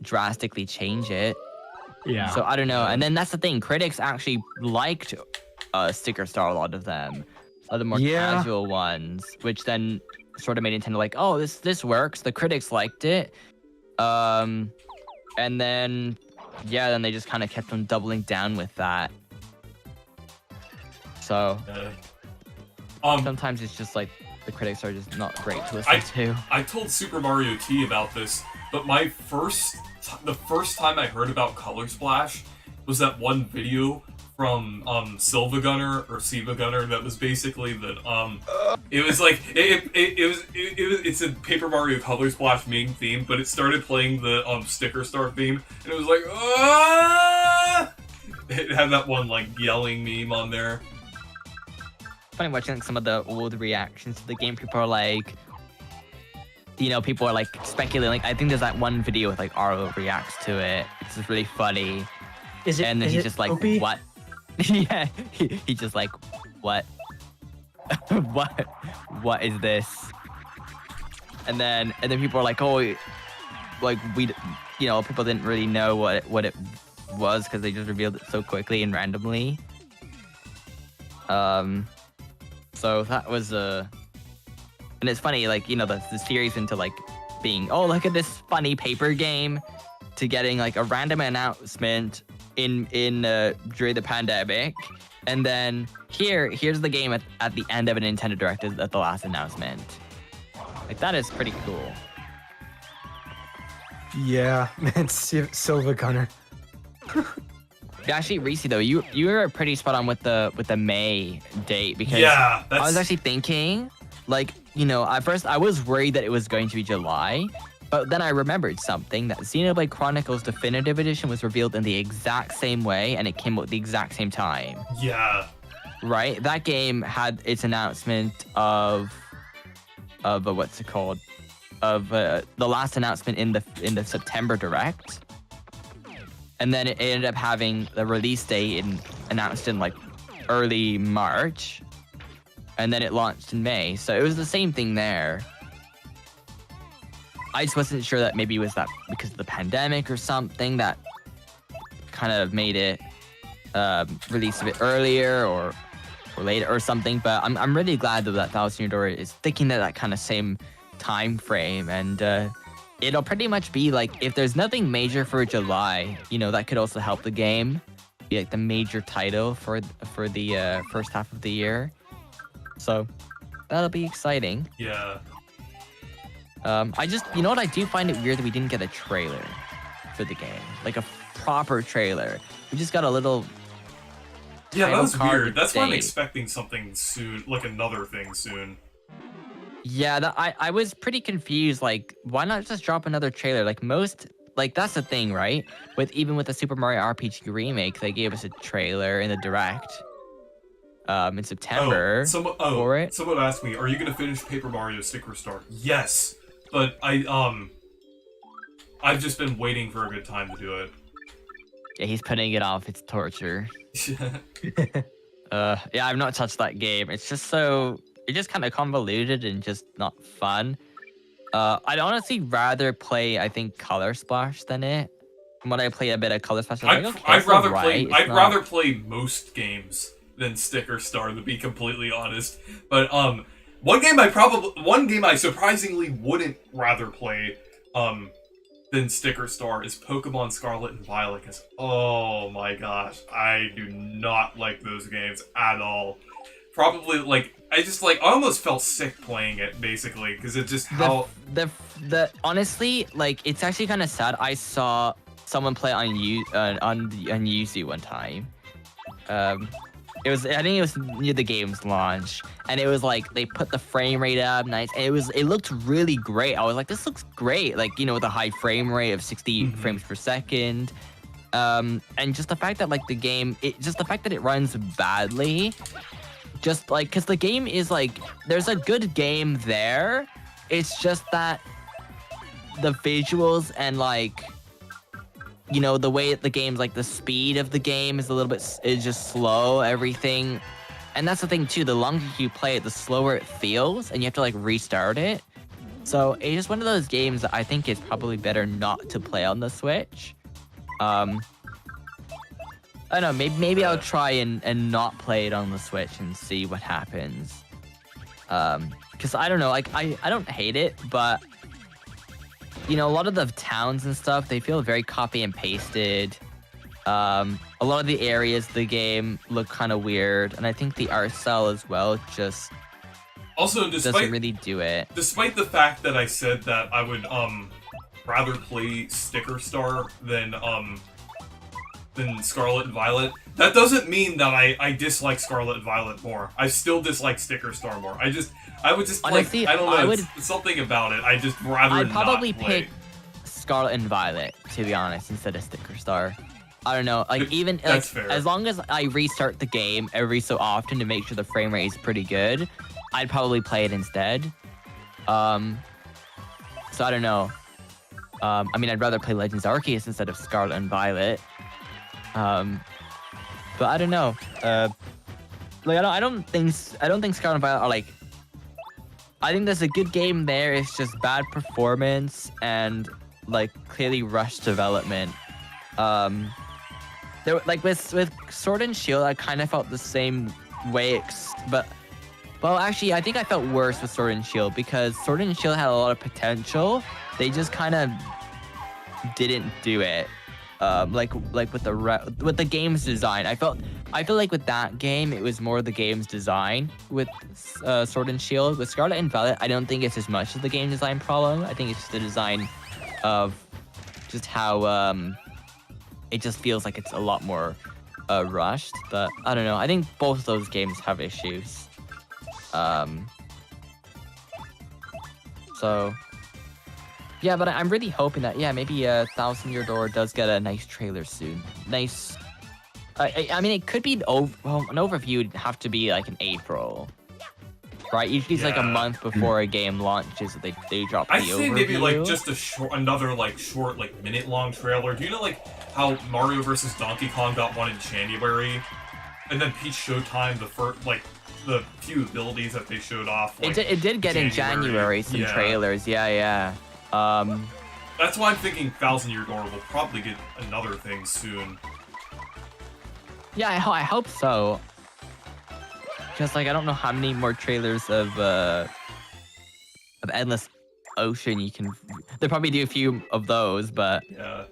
drastically change it. Yeah. So I don't know. And then that's the thing. Critics actually liked Sticker Star, a lot of them. The more casual ones, which then sort of made Nintendo like, oh, this works. The critics liked it. And then, then they just kind of kept on doubling down with that. So sometimes it's just like, the critics are just not great to listen to. I told Super Mario T about this, but the first time I heard about Color Splash was that one video from Silva Gunner or Siva Gunner that was basically that it was like it's a Paper Mario Color Splash main theme, but it started playing the Sticker Star theme, and it was like it had that one like yelling meme on there. Funny watching like, some of the old reactions to the game. People are like, people are like speculating. Like, I think there's that one video with like Arlo reacts to it. It's just really funny. Is it? And then is he's it just like, Opie? what? Yeah, he's just like, what? What is this? And then people are like, oh, like we, people didn't really know what it was because they just revealed it so quickly and randomly. So that was and it's funny, like, the series into like being, oh, look at this funny paper game, to getting like a random announcement in during the pandemic, and then here's the game at the end of a Nintendo Direct at the last announcement. Like, that is pretty cool. Yeah, man, Silva Gunner. Yeah, actually, Reese, though, you were pretty spot on with the May date, because I was actually thinking, like, at first I was worried that it was going to be July, but then I remembered something, that Xenoblade Chronicles Definitive Edition was revealed in the exact same way, and it came out at the exact same time. Yeah. Right? That game had its announcement of what's it called? Of the last announcement in the September Direct. And then it ended up having the release date announced in like early March. And then it launched in May. So it was the same thing there. I just wasn't sure that maybe it was that because of the pandemic or something that kind of made it release a bit earlier, or or later or something. But I'm really glad that 1,000 Year Door is sticking to that kind of same time frame, and it'll pretty much be like if there's nothing major for July, you know, that could also help the game be like the major title for the first half of the year. So that'll be exciting. Yeah. I just, you know what, I do find it weird that we didn't get a trailer for the game, like a proper trailer. We just got a little. Yeah, that was card weird. That's why I'm date. expecting something soon, like another thing soon. Yeah, I was pretty confused. Like, why not just drop another trailer? Like that's the thing, right? Even with the Super Mario RPG remake, they gave us a trailer in the direct. In September for it. Someone asked me, "Are you gonna finish Paper Mario Sticker Star?" Yes, but I've just been waiting for a good time to do it. Yeah, he's putting it off. It's torture. Yeah, I've not touched that game. It's just kind of convoluted and just not fun. I'd honestly rather play, I think, Color Splash than it. When I play a bit of Color Splash, I'm like, okay, I'd rather right. play. I'd rather play most games than Sticker Star, to be completely honest. But one game I surprisingly wouldn't rather play than Sticker Star is Pokemon Scarlet and Violet. Because oh my gosh, I do not like those games at all. Probably I almost felt sick playing it, basically, because it just how the honestly, like, it's actually kind of sad. I saw someone play on UC one time. I think it was near the game's launch, and it was like they put the frame rate up nice, and it looked really great. I was like, this looks great, like, you know, with a high frame rate of 60 frames per second. And just the fact that like the game, the fact that it runs badly, just like, because the game is like, there's a good game there. It's just that the visuals and like, you know, the way the game's like, the speed of the game is is just slow, everything. And that's the thing too, the longer you play it, the slower it feels, and you have to like restart it. So it's just one of those games that I think is probably better not to play on the Switch. I don't know, maybe I'll try and not play it on the Switch and see what happens. Because I don't know, like, I don't hate it, but you know, a lot of the towns and stuff, they feel very copy and pasted. A lot of the areas of the game look kind of weird, and I think the art style as well just also doesn't really do it. Despite the fact that I said that I would rather play Sticker Star than Scarlet and Violet, that doesn't mean that I dislike Scarlet and Violet more. I still dislike Sticker Star more. I would just honestly, like, I don't know, it's something about it. I just rather I'd probably not play. pick Scarlet and Violet, to be honest, instead of Sticker Star. I don't know, like, even like, fair. As long as I restart the game every so often to make sure the frame rate is pretty good, I'd probably play it instead. So I don't know. I mean, I'd rather play Legends Arceus instead of Scarlet and Violet. But I don't know. Like, I don't think Scarlet and Violet are like. I think there's a good game there. It's just bad performance and like clearly rushed development. There, like with Sword and Shield, I kind of felt the same way, but well, actually, I think I felt worse with Sword and Shield because Sword and Shield had a lot of potential. They just kind of didn't do it. Like with the game's design, I feel like with that game it was more the game's design with Sword and Shield. With Scarlet and Violet, I don't think it's as much as the game design problem. I think it's just the design of just how it just feels like it's a lot more rushed. But I don't know. I think both of those games have issues. So. Yeah, but I'm really hoping that, yeah, maybe 1,000 Year Door does get a nice trailer soon. Nice. I mean, it could be an overview would have to be like in April, right? Usually it's like a month before a game launches that they drop the overview. I'd say maybe like just another like short, like minute-long trailer. Do you know like how Mario vs. Donkey Kong got one in January, and then Peach Showtime the first like the few abilities that they showed off. Like, it did get in January some trailers. Yeah. That's why I'm thinking 1,000 Year Door will probably get another thing soon. Yeah, I hope so. Just like I don't know how many more trailers of Endless Ocean you can. They'll probably do a few of those, but Yeah.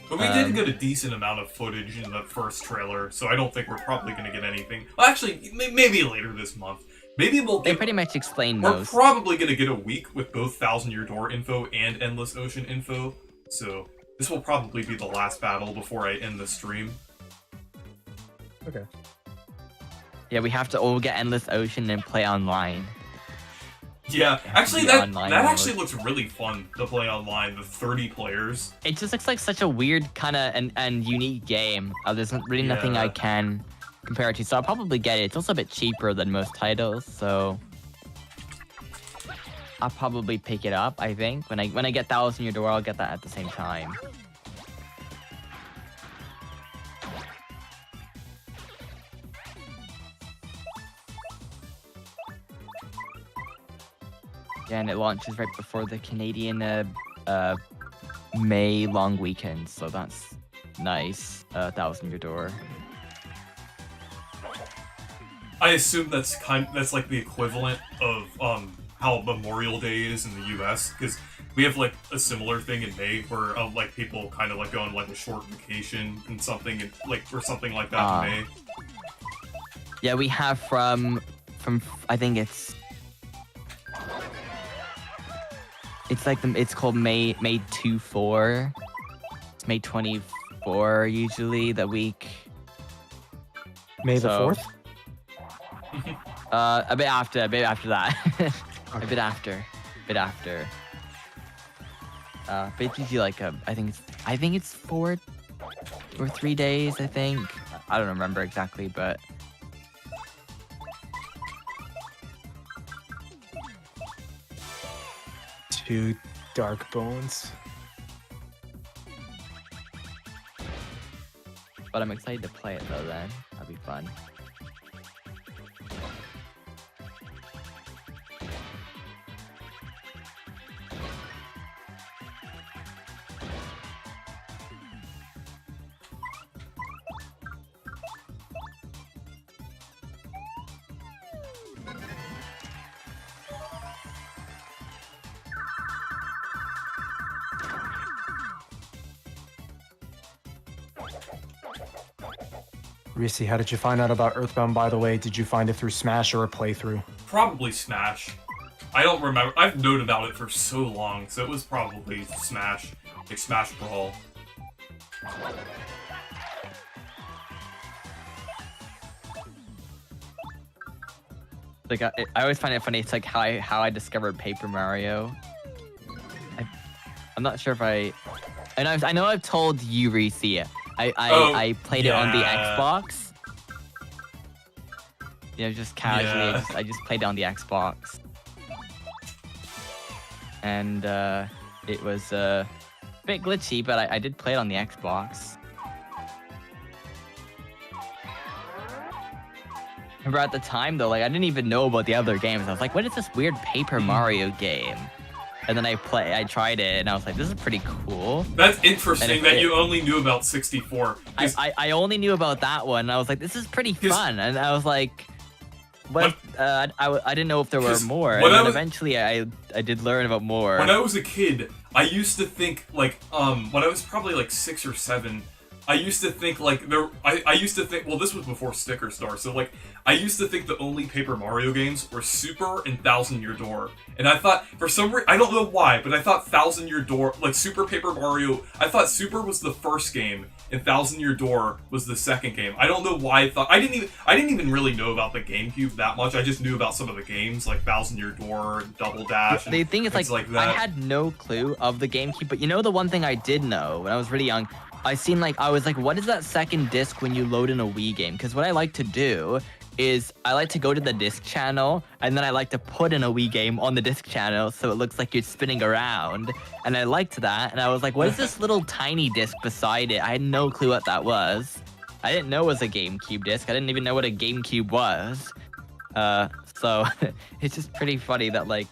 But we did get a decent amount of footage in the first trailer, so I don't think we're probably going to get anything. Well, actually, maybe later this month. Maybe we'll they get. pretty much explain We're most. probably going to get a week with both Thousand Year Door info and Endless Ocean info, so this will probably be the last battle before I end the stream. Okay. Yeah, we have to all get Endless Ocean and play online. Yeah, actually, the that online actually mode. looks really fun to play online. The 30 players. It just looks like such a weird kind of and unique game. There's really nothing I Yeah. can compare it to, so I'll probably get it. It's also a bit cheaper than most titles, so I'll probably pick it up. I think when I get Thousand Year Door, I'll get that at the same time. Yeah, and it launches right before the Canadian May long weekend, so that's nice. Thousand Year Door. I assume that's like the equivalent of how Memorial Day is in the U.S. because we have like a similar thing in May where like people kind of like go on like a short vacation and something and, like or something like that in May. Yeah, we have from I think it's like it's called May 24. It's May 24 usually the week. May the So- 4th? A bit after that. A Okay. bit after. But it's usually like I think it's 4 or 3 days, I think. I don't remember exactly, but 2 Dark Bones. I'm excited to play it though then. That'll be fun. Reese, how did you find out about Earthbound, by the way? Did you find it through Smash or a playthrough? Probably Smash. I don't remember. I've known about it for so long, so it was probably Smash, like Smash Brawl. Like I always find it funny. It's like how I discovered Paper Mario. I'm not sure if I know I've told you, Reese. I played it on the yeah. Xbox. You know, just casually. Yeah. I just played it on the Xbox, and it was a bit glitchy, but I did play it on the Xbox. Remember at the time though, like I didn't even know about the other games. I was like, what is this weird Paper Mario game? And then I tried it, and I was like, this is pretty cool. That's interesting And that you only knew about 64. 'cause- I only knew about that one, and I was like, this is pretty fun. And I was like, what? I didn't know if there were 'Cause more. And when then I was- eventually I did learn about more. When I was a kid, I used to think like when I was probably like 6 or 7, I used to think like I used to think, well, this was before Sticker Star, so like I used to think the only Paper Mario games were Super and Thousand Year Door, and I thought for some reason, I don't know why, but I thought Thousand Year Door, like Super Paper Mario, I thought Super was the first game and Thousand Year Door was the second game. I don't know why I thought I didn't even really know about the GameCube that much. I just knew about some of the games like Thousand Year Door, and Double Dash. And the thing is, things like that. I had no clue of the GameCube, but you know the one thing I did know when I was really young, I was like, what is that second disc when you load in a Wii game? Because what I like to do is I like to go to the disc channel, and then I like to put in a Wii game on the disc channel so it looks like you're spinning around. And I liked that, and I was like, what is this little tiny disc beside it? I had no clue what that was. I didn't know it was a GameCube disc. I didn't even know what a GameCube was. So it's just pretty funny that like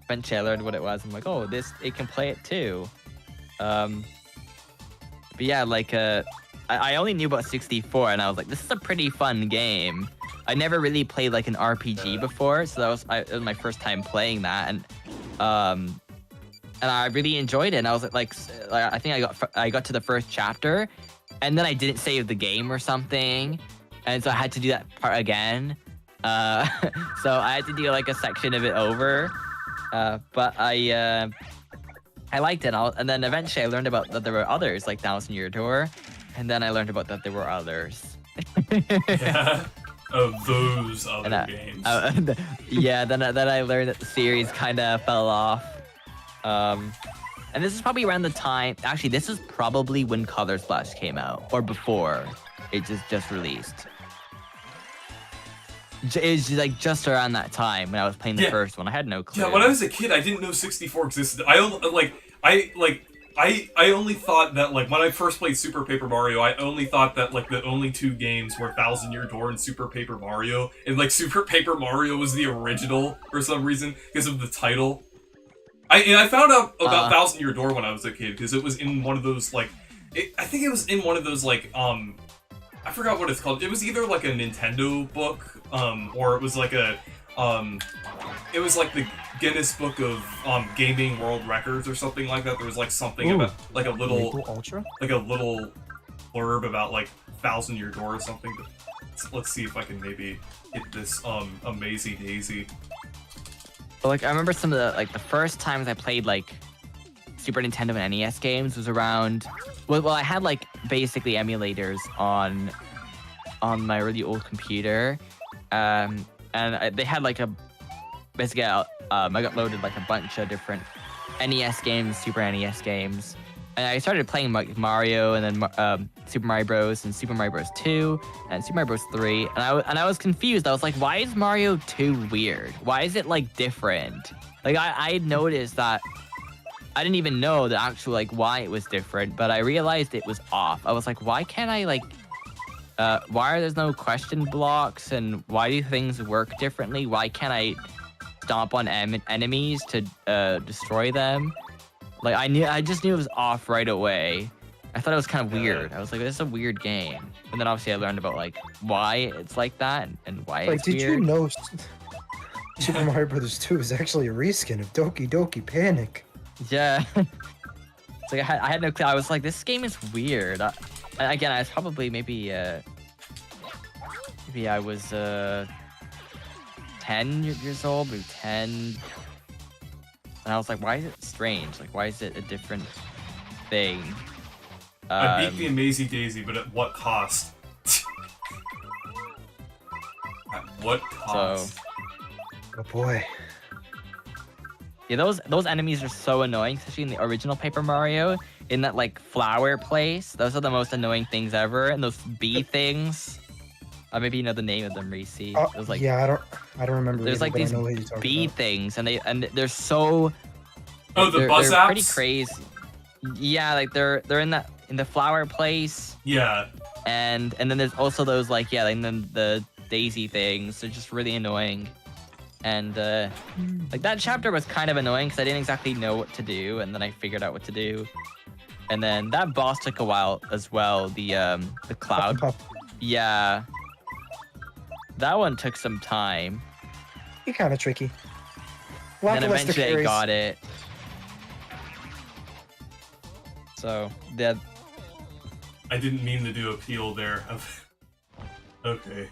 eventually I learned what it was. I'm like, oh, it can play it too. But yeah, like I only knew about 64, and I was like, this is a pretty fun game. I never really played like an RPG before, so it was my first time playing that, and I really enjoyed it. And I was like I think I got to the first chapter, and then I didn't save the game or something, and so I had to do that part again. So I had to do like a section of it over, but I liked it, and then eventually I learned about that there were others like 1,000 Year Door, and then I learned about that there were others. Yeah. Of those other games. Yeah, then I learned that the series kind of fell off. And this is probably around the time. Actually, this is probably when Color Splash came out, or before it just released. It's like just around that time when I was playing the first one. I had no clue. Yeah, when I was a kid, I didn't know 64 existed. I only thought that, like, when I first played Super Paper Mario, I only thought that, like, the only two games were 1,000 Year Door and Super Paper Mario. And, like, Super Paper Mario was the original for some reason, because of the title. I found out about 1,000 Year Door when I was a kid, because it was in one of those, like... I think it was in one of those, like, I forgot what it's called. It was either, like, a Nintendo book, or it was, like, a... it was like the Guinness Book of Gaming World Records or something like that. There was like something about like a little Ultra? like a little blurb about like 1,000 Year Door or something. Let's see if I can maybe get this Amazy Daisy. But like I remember some of the first times I played like Super Nintendo and NES games was around. Well, I had like basically emulators on my really old computer, and they had like basically I got loaded like a bunch of different NES games, Super NES games, and I started playing like Mario and then Super Mario Bros. And Super Mario Bros. 2 and Super Mario Bros. 3, and I was confused. I was like, why is Mario 2 weird? Why is it like different? Like I had noticed that. I didn't even know the actual like why it was different, but I realized it was off. I was like, why can't I like why are there no question blocks, and why do things work differently? Why can't I stomp on enemies to destroy them? Like I just knew it was off right away. I thought it was kind of weird. I was like, this is a weird game. And then obviously I learned about like why it's like that and why it's did weird. you know Super Mario Bros. 2 is actually a reskin of Doki Doki Panic? Yeah. It's like I had no clue. I was like, this game is weird. Again, I was probably maybe I was 10 years old, maybe 10. And I was like, why is it strange? Like, why is it a different thing? I beat the Amazy Daisy, but at what cost? At what cost? So, Oh boy. yeah, those enemies are so annoying, especially in the original Paper Mario. In that like flower place, those are the most annoying things ever. And those bee things. Maybe you know the name of them, Reese. It was like yeah, I don't remember. there's either, like these bee about. things, and they're so. Oh, the buzz they're apps? pretty crazy. Yeah, like they're in the flower place. Yeah. And then there's also those like and then the daisy things. They're just really annoying. And like that chapter was kind of annoying because I didn't exactly know what to do, and then I figured out what to do. And then that boss took a while as well. The cloud. Yeah. That one took some time. You're kind of tricky. And then eventually I got it. So that. I didn't mean to do a peel there. Okay.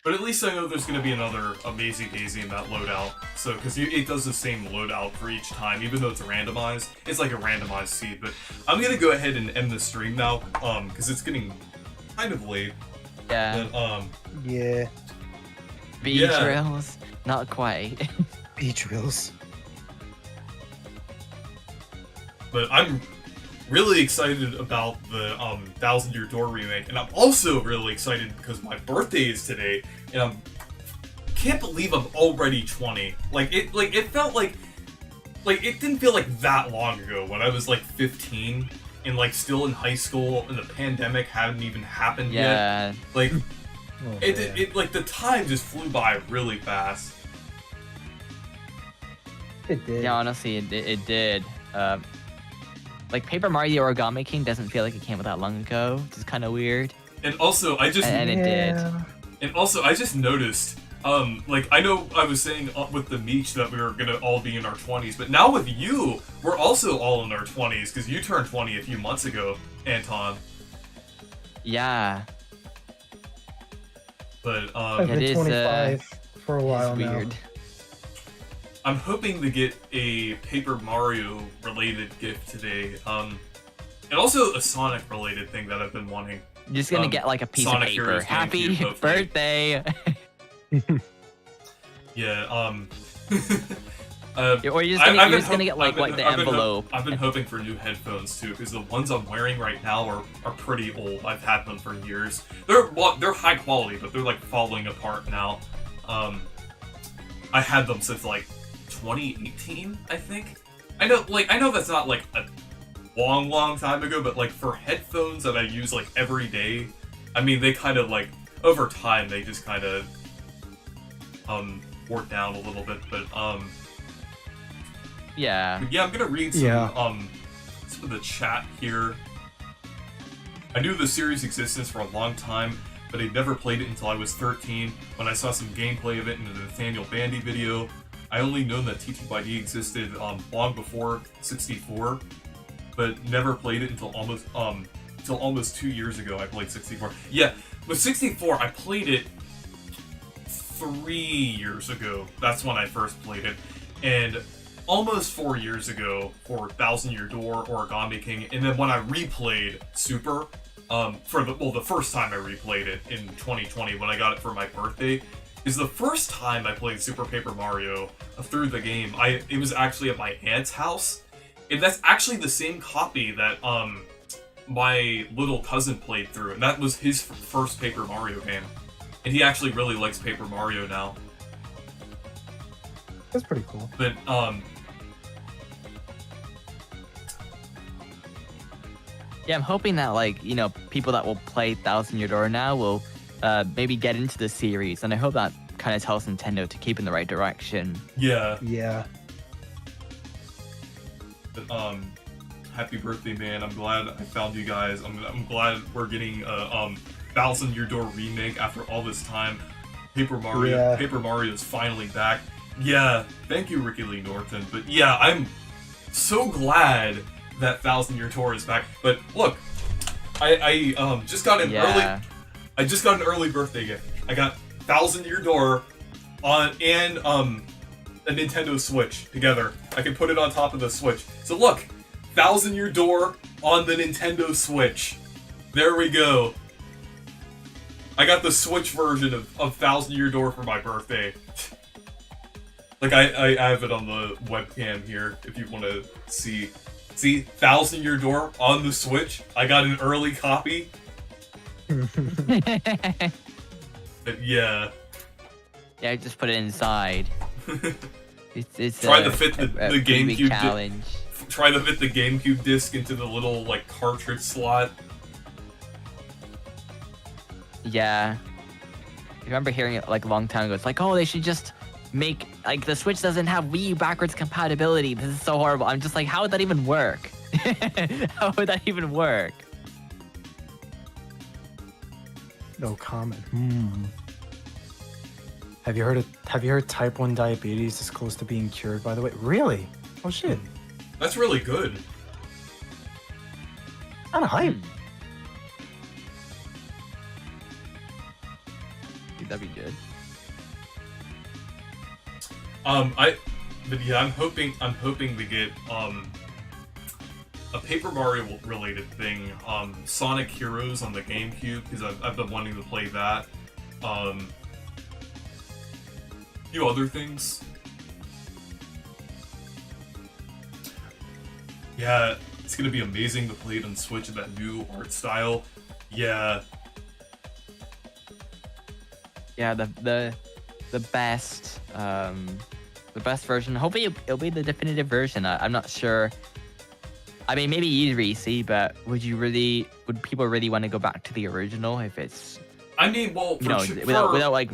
But at least I know there's going to be another Amazy Daisy in that loadout. So, because it does the same loadout for each time, even though it's randomized. It's like a randomized seed. But I'm going to go ahead and end the stream now, because it's getting kind of late. Yeah. But, yeah. Bee drills? Not quite. Bee drills. But I'm really excited about the 1,000 Year Door remake, and I'm also really excited because my birthday is today, and I can't believe I'm already 20. It felt like it didn't feel like that long ago when I was like 15 and like still in high school, and the pandemic hadn't even happened yet. Like it like the time just flew by really fast. It did. Yeah, honestly, it did. Like Paper Mario Origami King doesn't feel like it came out that long ago, which is kind of weird. And also, I just And it did. And also, I just noticed, like, I know I was saying with the Meech that we were gonna all be in our 20s, but now with you, we're also all in our 20s, because you turned 20 a few months ago, Anton. Yeah. But, I've It been is, 25 for a while It's now. weird. I'm hoping to get a Paper Mario related gift today, and also a Sonic related thing that I've been wanting. You're just gonna get like a piece Sonic of paper. Heroes Happy GameCube, hopefully. birthday! Yeah, Or you're just gonna get like the envelope. I've been hoping for new headphones too, because the ones I'm wearing right now are pretty old. I've had them for years. They're high quality, but they're like falling apart now. I had them since like 2018, I think. I know that's not like a long time ago, but like for headphones that I use like every day, I mean they kind of like over time they just kind of wore down a little bit, but Yeah. yeah, I'm gonna read some of the chat here. I knew the series' existence for a long time, but I'd never played it until I was 13 when I saw some gameplay of it in the Nathaniel Bandy video. I only known that TTYD existed long before 64, but never played it until almost 2 years ago. I played 64. Yeah, with 64, I played it 3 years ago. That's when I first played it, and almost 4 years ago for Thousand Year Door, Origami King, and then when I replayed Super, for the first time I replayed it in 2020 when I got it for my birthday, is the first time I played Super Paper Mario through the game. It was actually at my aunt's house, and that's actually the same copy that my little cousin played through, and that was his first Paper Mario game, and he actually really likes Paper Mario now. That's pretty cool. But Yeah, I'm hoping that like, people that will play Thousand Year Door now will maybe get into the series, and I hope that kind of tells Nintendo to keep in the right direction. yeah. Yeah. But, happy birthday, man! I'm glad I found you guys. I'm glad we're getting a Thousand Year Door remake after all this time. Paper Mario is finally back. Yeah, thank you, Ricky Lee Norton. But yeah, I'm so glad that Thousand Year Door is back. But look, I just got an early. I just got an early birthday gift. I got Thousand Year Door and a Nintendo Switch together. I can put it on top of the Switch. So look, Thousand Year Door on the Nintendo Switch. There we go. I got the Switch version of Thousand Year Door for my birthday. Like, I have it on the webcam here, if you want to see. See, Thousand Year Door on the Switch. I got an early copy. But yeah. Yeah, just put it inside. It's Try to fit the GameCube challenge. Try to fit the GameCube disc into the little like cartridge slot. Yeah. I remember hearing it like a long time ago. It's like, oh, they should just make like the Switch doesn't have Wii U backwards compatibility. This is so horrible. I'm just like, how would that even work? How would that even work? No comment. Have you heard type 1 diabetes is close to being cured, by the way? Really? Oh shit. That's really good. Kind of hype. That'd be good. But yeah, I'm hoping to get a Paper Mario related thing, Sonic Heroes on the GameCube, because I've been wanting to play that. A few other things. Yeah, it's gonna be amazing to play it on Switch in that new art style. Yeah. Yeah, the best version. Hopefully it'll be the definitive version. I'm not sure. I mean, maybe you, Reese, but would people really want to go back to the original if it's? I mean, well, without like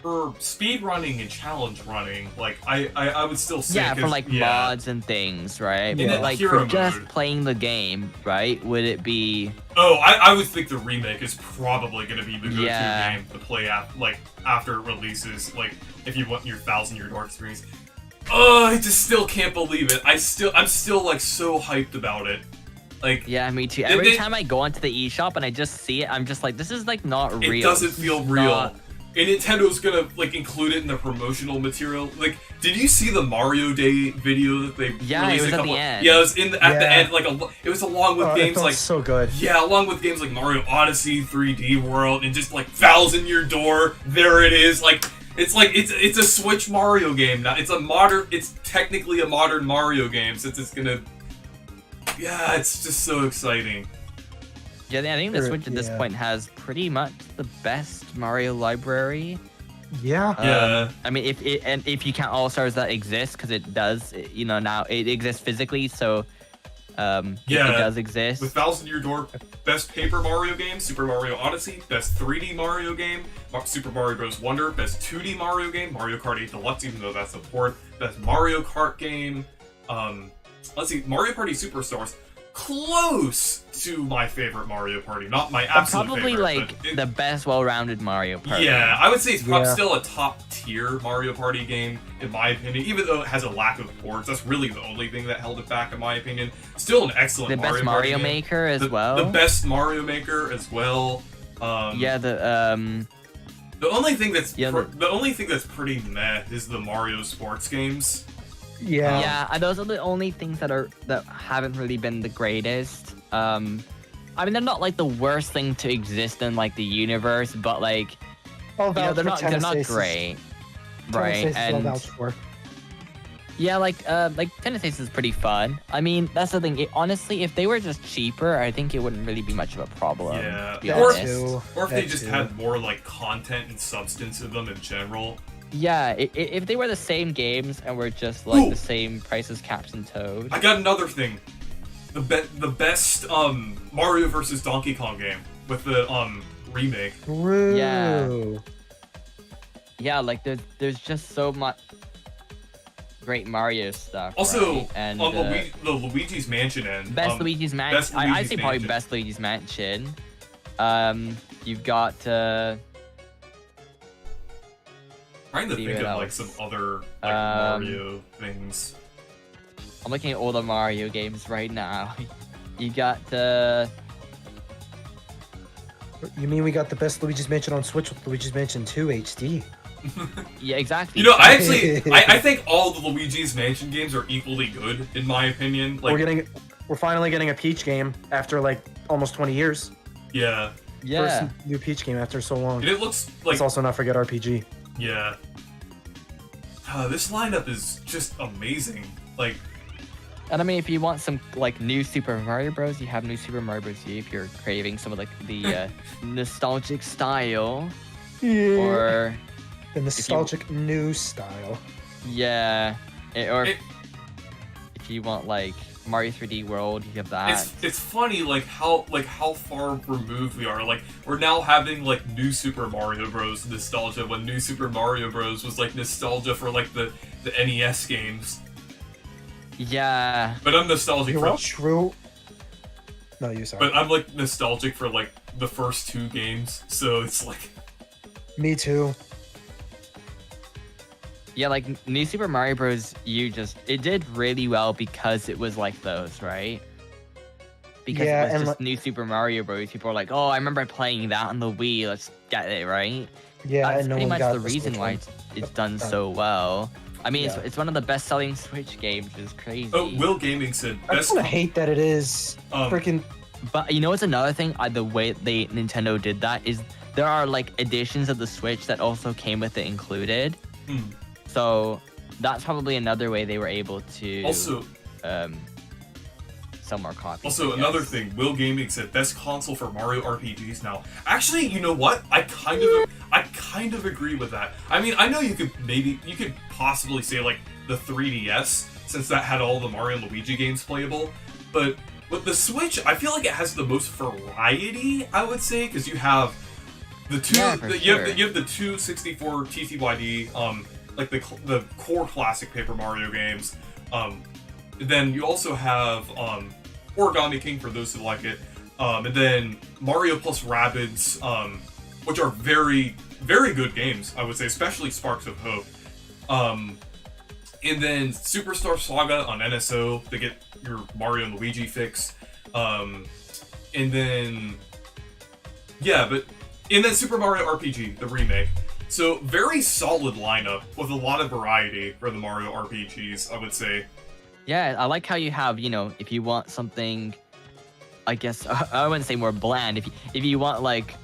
for speed running and challenge running, like I would still say Yeah, for like mods and things, right? In But like hero for just mode. playing the game, right? Would it be? Oh, I would think the remake is probably going to be the go-to Yeah. game to play after it releases. Like if you want your 1,000-year door experience. Oh, I just still can't believe it. I'm still like so hyped about it. Like Yeah, me too. It- Every it- time I go onto the eShop and I just see it, I'm just like, this is like not real. it doesn't feel It's real. not- And Nintendo's gonna like include it in the promotional material. Like, did you see the Mario Day video that they Yeah, it released was a at couple? the end. Yeah, it was at the Yeah. end. Like it was along with Oh, it games felt like so good. yeah, along with games like Mario Odyssey, 3D World, and just like 1,000-year door. There it is. It's a Switch Mario game now. It's technically a modern Mario game since it's gonna. Yeah, it's just so exciting. Yeah, I think the Sure, Switch at this yeah. point has pretty much the best Mario library. Yeah. Yeah. I mean, if you count All Stars that exists, because it does, now it exists physically, so it Yeah. does exist. With 1,000-Year Door, best Paper Mario game, Super Mario Odyssey, best 3D Mario game, Super Mario Bros. Wonder, best 2D Mario game, Mario Kart 8 Deluxe, even though that's a port, best Mario Kart game, let's see, Mario Party Superstars, close to my favorite Mario Party, not my absolute Probably favorite. like but it- the best well-rounded Mario Party. Yeah, I would say it's Yeah. still a top-tier Mario Party game, in my opinion, even though it has a lack of ports. That's really the only thing that held it back, in my opinion. Still an excellent The Mario best Party Mario game. Maker as well. The best Mario Maker as well. Yeah, The only thing that's Yeah, the only thing that's pretty meh is the Mario sports games. Yeah. yeah, and those are the only things that haven't really been the greatest. I mean, they're not like the worst thing to exist in like the universe, but like I'll vouch they're for not Tennis great, Aces. right? Tennis Aces I'll And vouch for. yeah, like Tennis Aces is pretty fun. I mean, that's the thing. Honestly, if they were just cheaper, I think it wouldn't really be much of a problem. Yeah. to be Or- honest. Or if they That just too. had more like content and substance in them in general. Yeah, if they were the same games and were just like Ooh. the same price as Caps and Toad. I got another thing. The best Mario versus Donkey Kong game with the remake. True. Yeah. Yeah, like there's just so much great Mario stuff. Also, right? And the Luigi's Mansion end. best Luigi's Mansion. best I'd Luigi's say probably Mansion. best Luigi's Mansion. You've got Trying to see think what of like else. some other like Um, Mario things. I'm looking at all the Mario games right now. You got You mean we got the best Luigi's Mansion on Switch with Luigi's Mansion 2 HD? yeah, exactly. You know, I actually I think all the Luigi's Mansion games are equally good in my opinion. Like, We're finally getting a Peach game after like almost 20 years. yeah, yeah. First new Peach game after so long. and it looks like Let's also not forget RPG. yeah. This lineup is just amazing. Like, And I mean, if you want some like new Super Mario Bros, you have new Super Mario Bros. U. If you're craving some of like the nostalgic style, Yeah. or The nostalgic new style. yeah, or It- if you want like Mario 3D World, you have that. it's funny like how far removed we are. Like, we're now having like new Super Mario Bros. Nostalgia when new Super Mario Bros. Was like nostalgia for like the NES games. Yeah, But I'm nostalgic You for know, true. No, you sorry. but I'm like nostalgic for like the first two games. So it's like Me too. yeah, like new Super Mario Bros. U it did really well because it was like those, right? Because Yeah, it was and just new Super Mario Bros. People are like, oh, I remember playing that on the Wii. Let's get it, right? Yeah, That's and no pretty one much got the the reason Switch why one. it's done so well. I mean, Yeah. it's one of the best-selling Switch games, which is crazy. oh, Will Gaming said I best. kind of hate that it is Um, freaking. But you know what's another thing? The way Nintendo did that is there are like editions of the Switch that also came with it included. Hmm. So that's probably another way they were able to Also, sell more copies. Also, I another guess. thing, Will Gaming said best console for Mario RPGs now. Actually, you know what? I kind of agree with that. I mean, I know you could possibly say like the 3DS since that had all the Mario and Luigi games playable, but with the Switch, I feel like it has the most variety, I would say, because you have The two, Yeah, for you sure. have the two 64 TTYD, like the core classic Paper Mario games. Then you also have Origami King for those who like it, and then Mario plus Rabbids, which are very, very good games, I would say, especially Sparks of Hope. And then Superstar Saga on NSO to get your Mario and Luigi fix. And then, yeah, and then Super Mario RPG, the remake. So very solid lineup with a lot of variety for the Mario RPGs, I would say. Yeah, I like how you have, you know, if you want something, I guess, I wouldn't say more bland. If you want, like,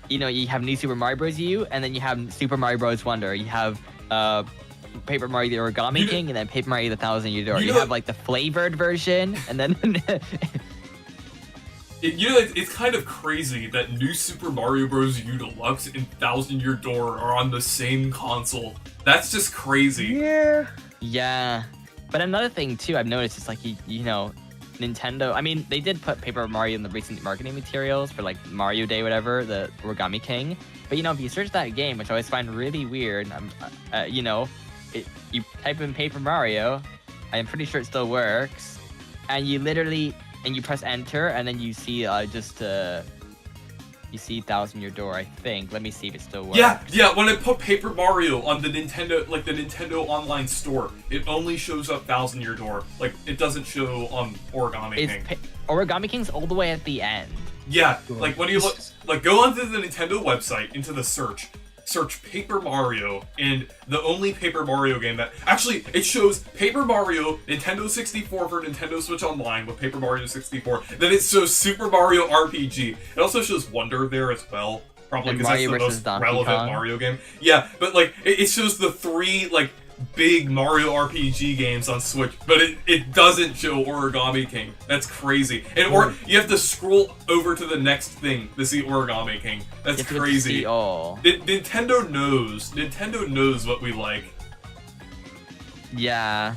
you know, you have New Super Mario Bros. U, and then you have Super Mario Bros. Wonder. You have Paper Mario the Origami King, and then Paper Mario the Thousand Year Door. You have, like, the flavored version, and then... It's kind of crazy that New Super Mario Bros. U Deluxe and Thousand Year Door are on the same console. That's just crazy. Yeah. Yeah. But another thing, too, I've noticed is, like, you know, Nintendo... I mean, they did put Paper Mario in the recent marketing materials for, like, Mario Day, whatever, the Origami King. But, you know, if you search that game, which I always find really weird, you know, you type in Paper Mario, I'm pretty sure it still works, and you literally... And you press enter, and then you see you see Thousand Year Door, I think. Let me see if it still works. Yeah. When I put Paper Mario on the Nintendo, like the Nintendo Online Store, it only shows up Thousand Year Door. Like it doesn't show on Origami King. Origami King's all the way at the end. Yeah, like when you look, like go onto the Nintendo website into the search Paper Mario, and the only Paper Mario game that actually it shows Paper Mario Nintendo 64 for Nintendo Switch Online with Paper Mario 64. Then it shows Super Mario RPG. It also shows Wonder there as well, probably And because that's Mario the versus most Donkey relevant Kong. Mario game. Yeah, but like it shows the three like big Mario RPG games on Switch, but it doesn't show Origami King. That's crazy. And or you have to scroll over to the next thing to see Origami King. That's crazy. Nintendo knows what we like. Yeah.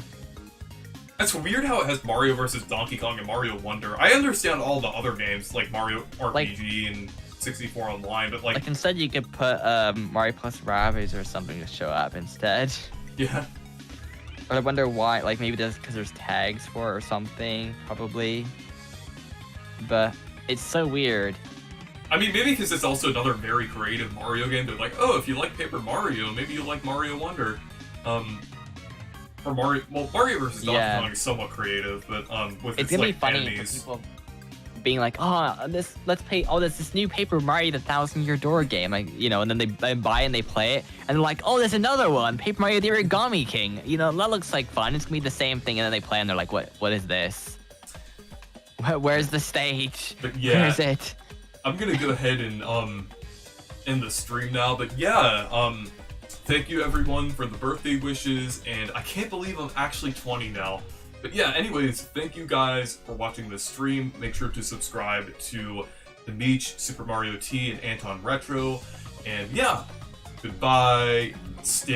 That's weird how it has Mario vs. Donkey Kong and Mario Wonder. I understand all the other games like Mario RPG and 64 Online, but Like instead you could put Mario plus Rabbids or something to show up instead. Yeah. But I wonder why, like maybe that's because there's tags for it or something, probably. But it's so weird. I mean, maybe because it's also another very creative Mario game. They're like, oh, if you like Paper Mario, maybe you'll like Mario Wonder. For Mario, well, Mario vs. Donkey Kong is somewhat creative, but with it's its gonna like be funny enemies. for people being like, oh, let's play. Oh, there's this new Paper Mario the Thousand Year Door game, like you know, and then they buy and they play it, and they're like, oh, there's another one, Paper Mario the Origami King. You know, that looks like fun. It's gonna be the same thing, and then they play and they're like, what is this? Where's the stage? But yeah, where's it? I'm gonna go ahead and end the stream now. But yeah, thank you everyone for the birthday wishes, and I can't believe I'm actually 20 now. But yeah, anyways, thank you guys for watching this stream. Make sure to subscribe to The Meech, Super Mario T, and Anton Retro. And yeah, goodbye. Stay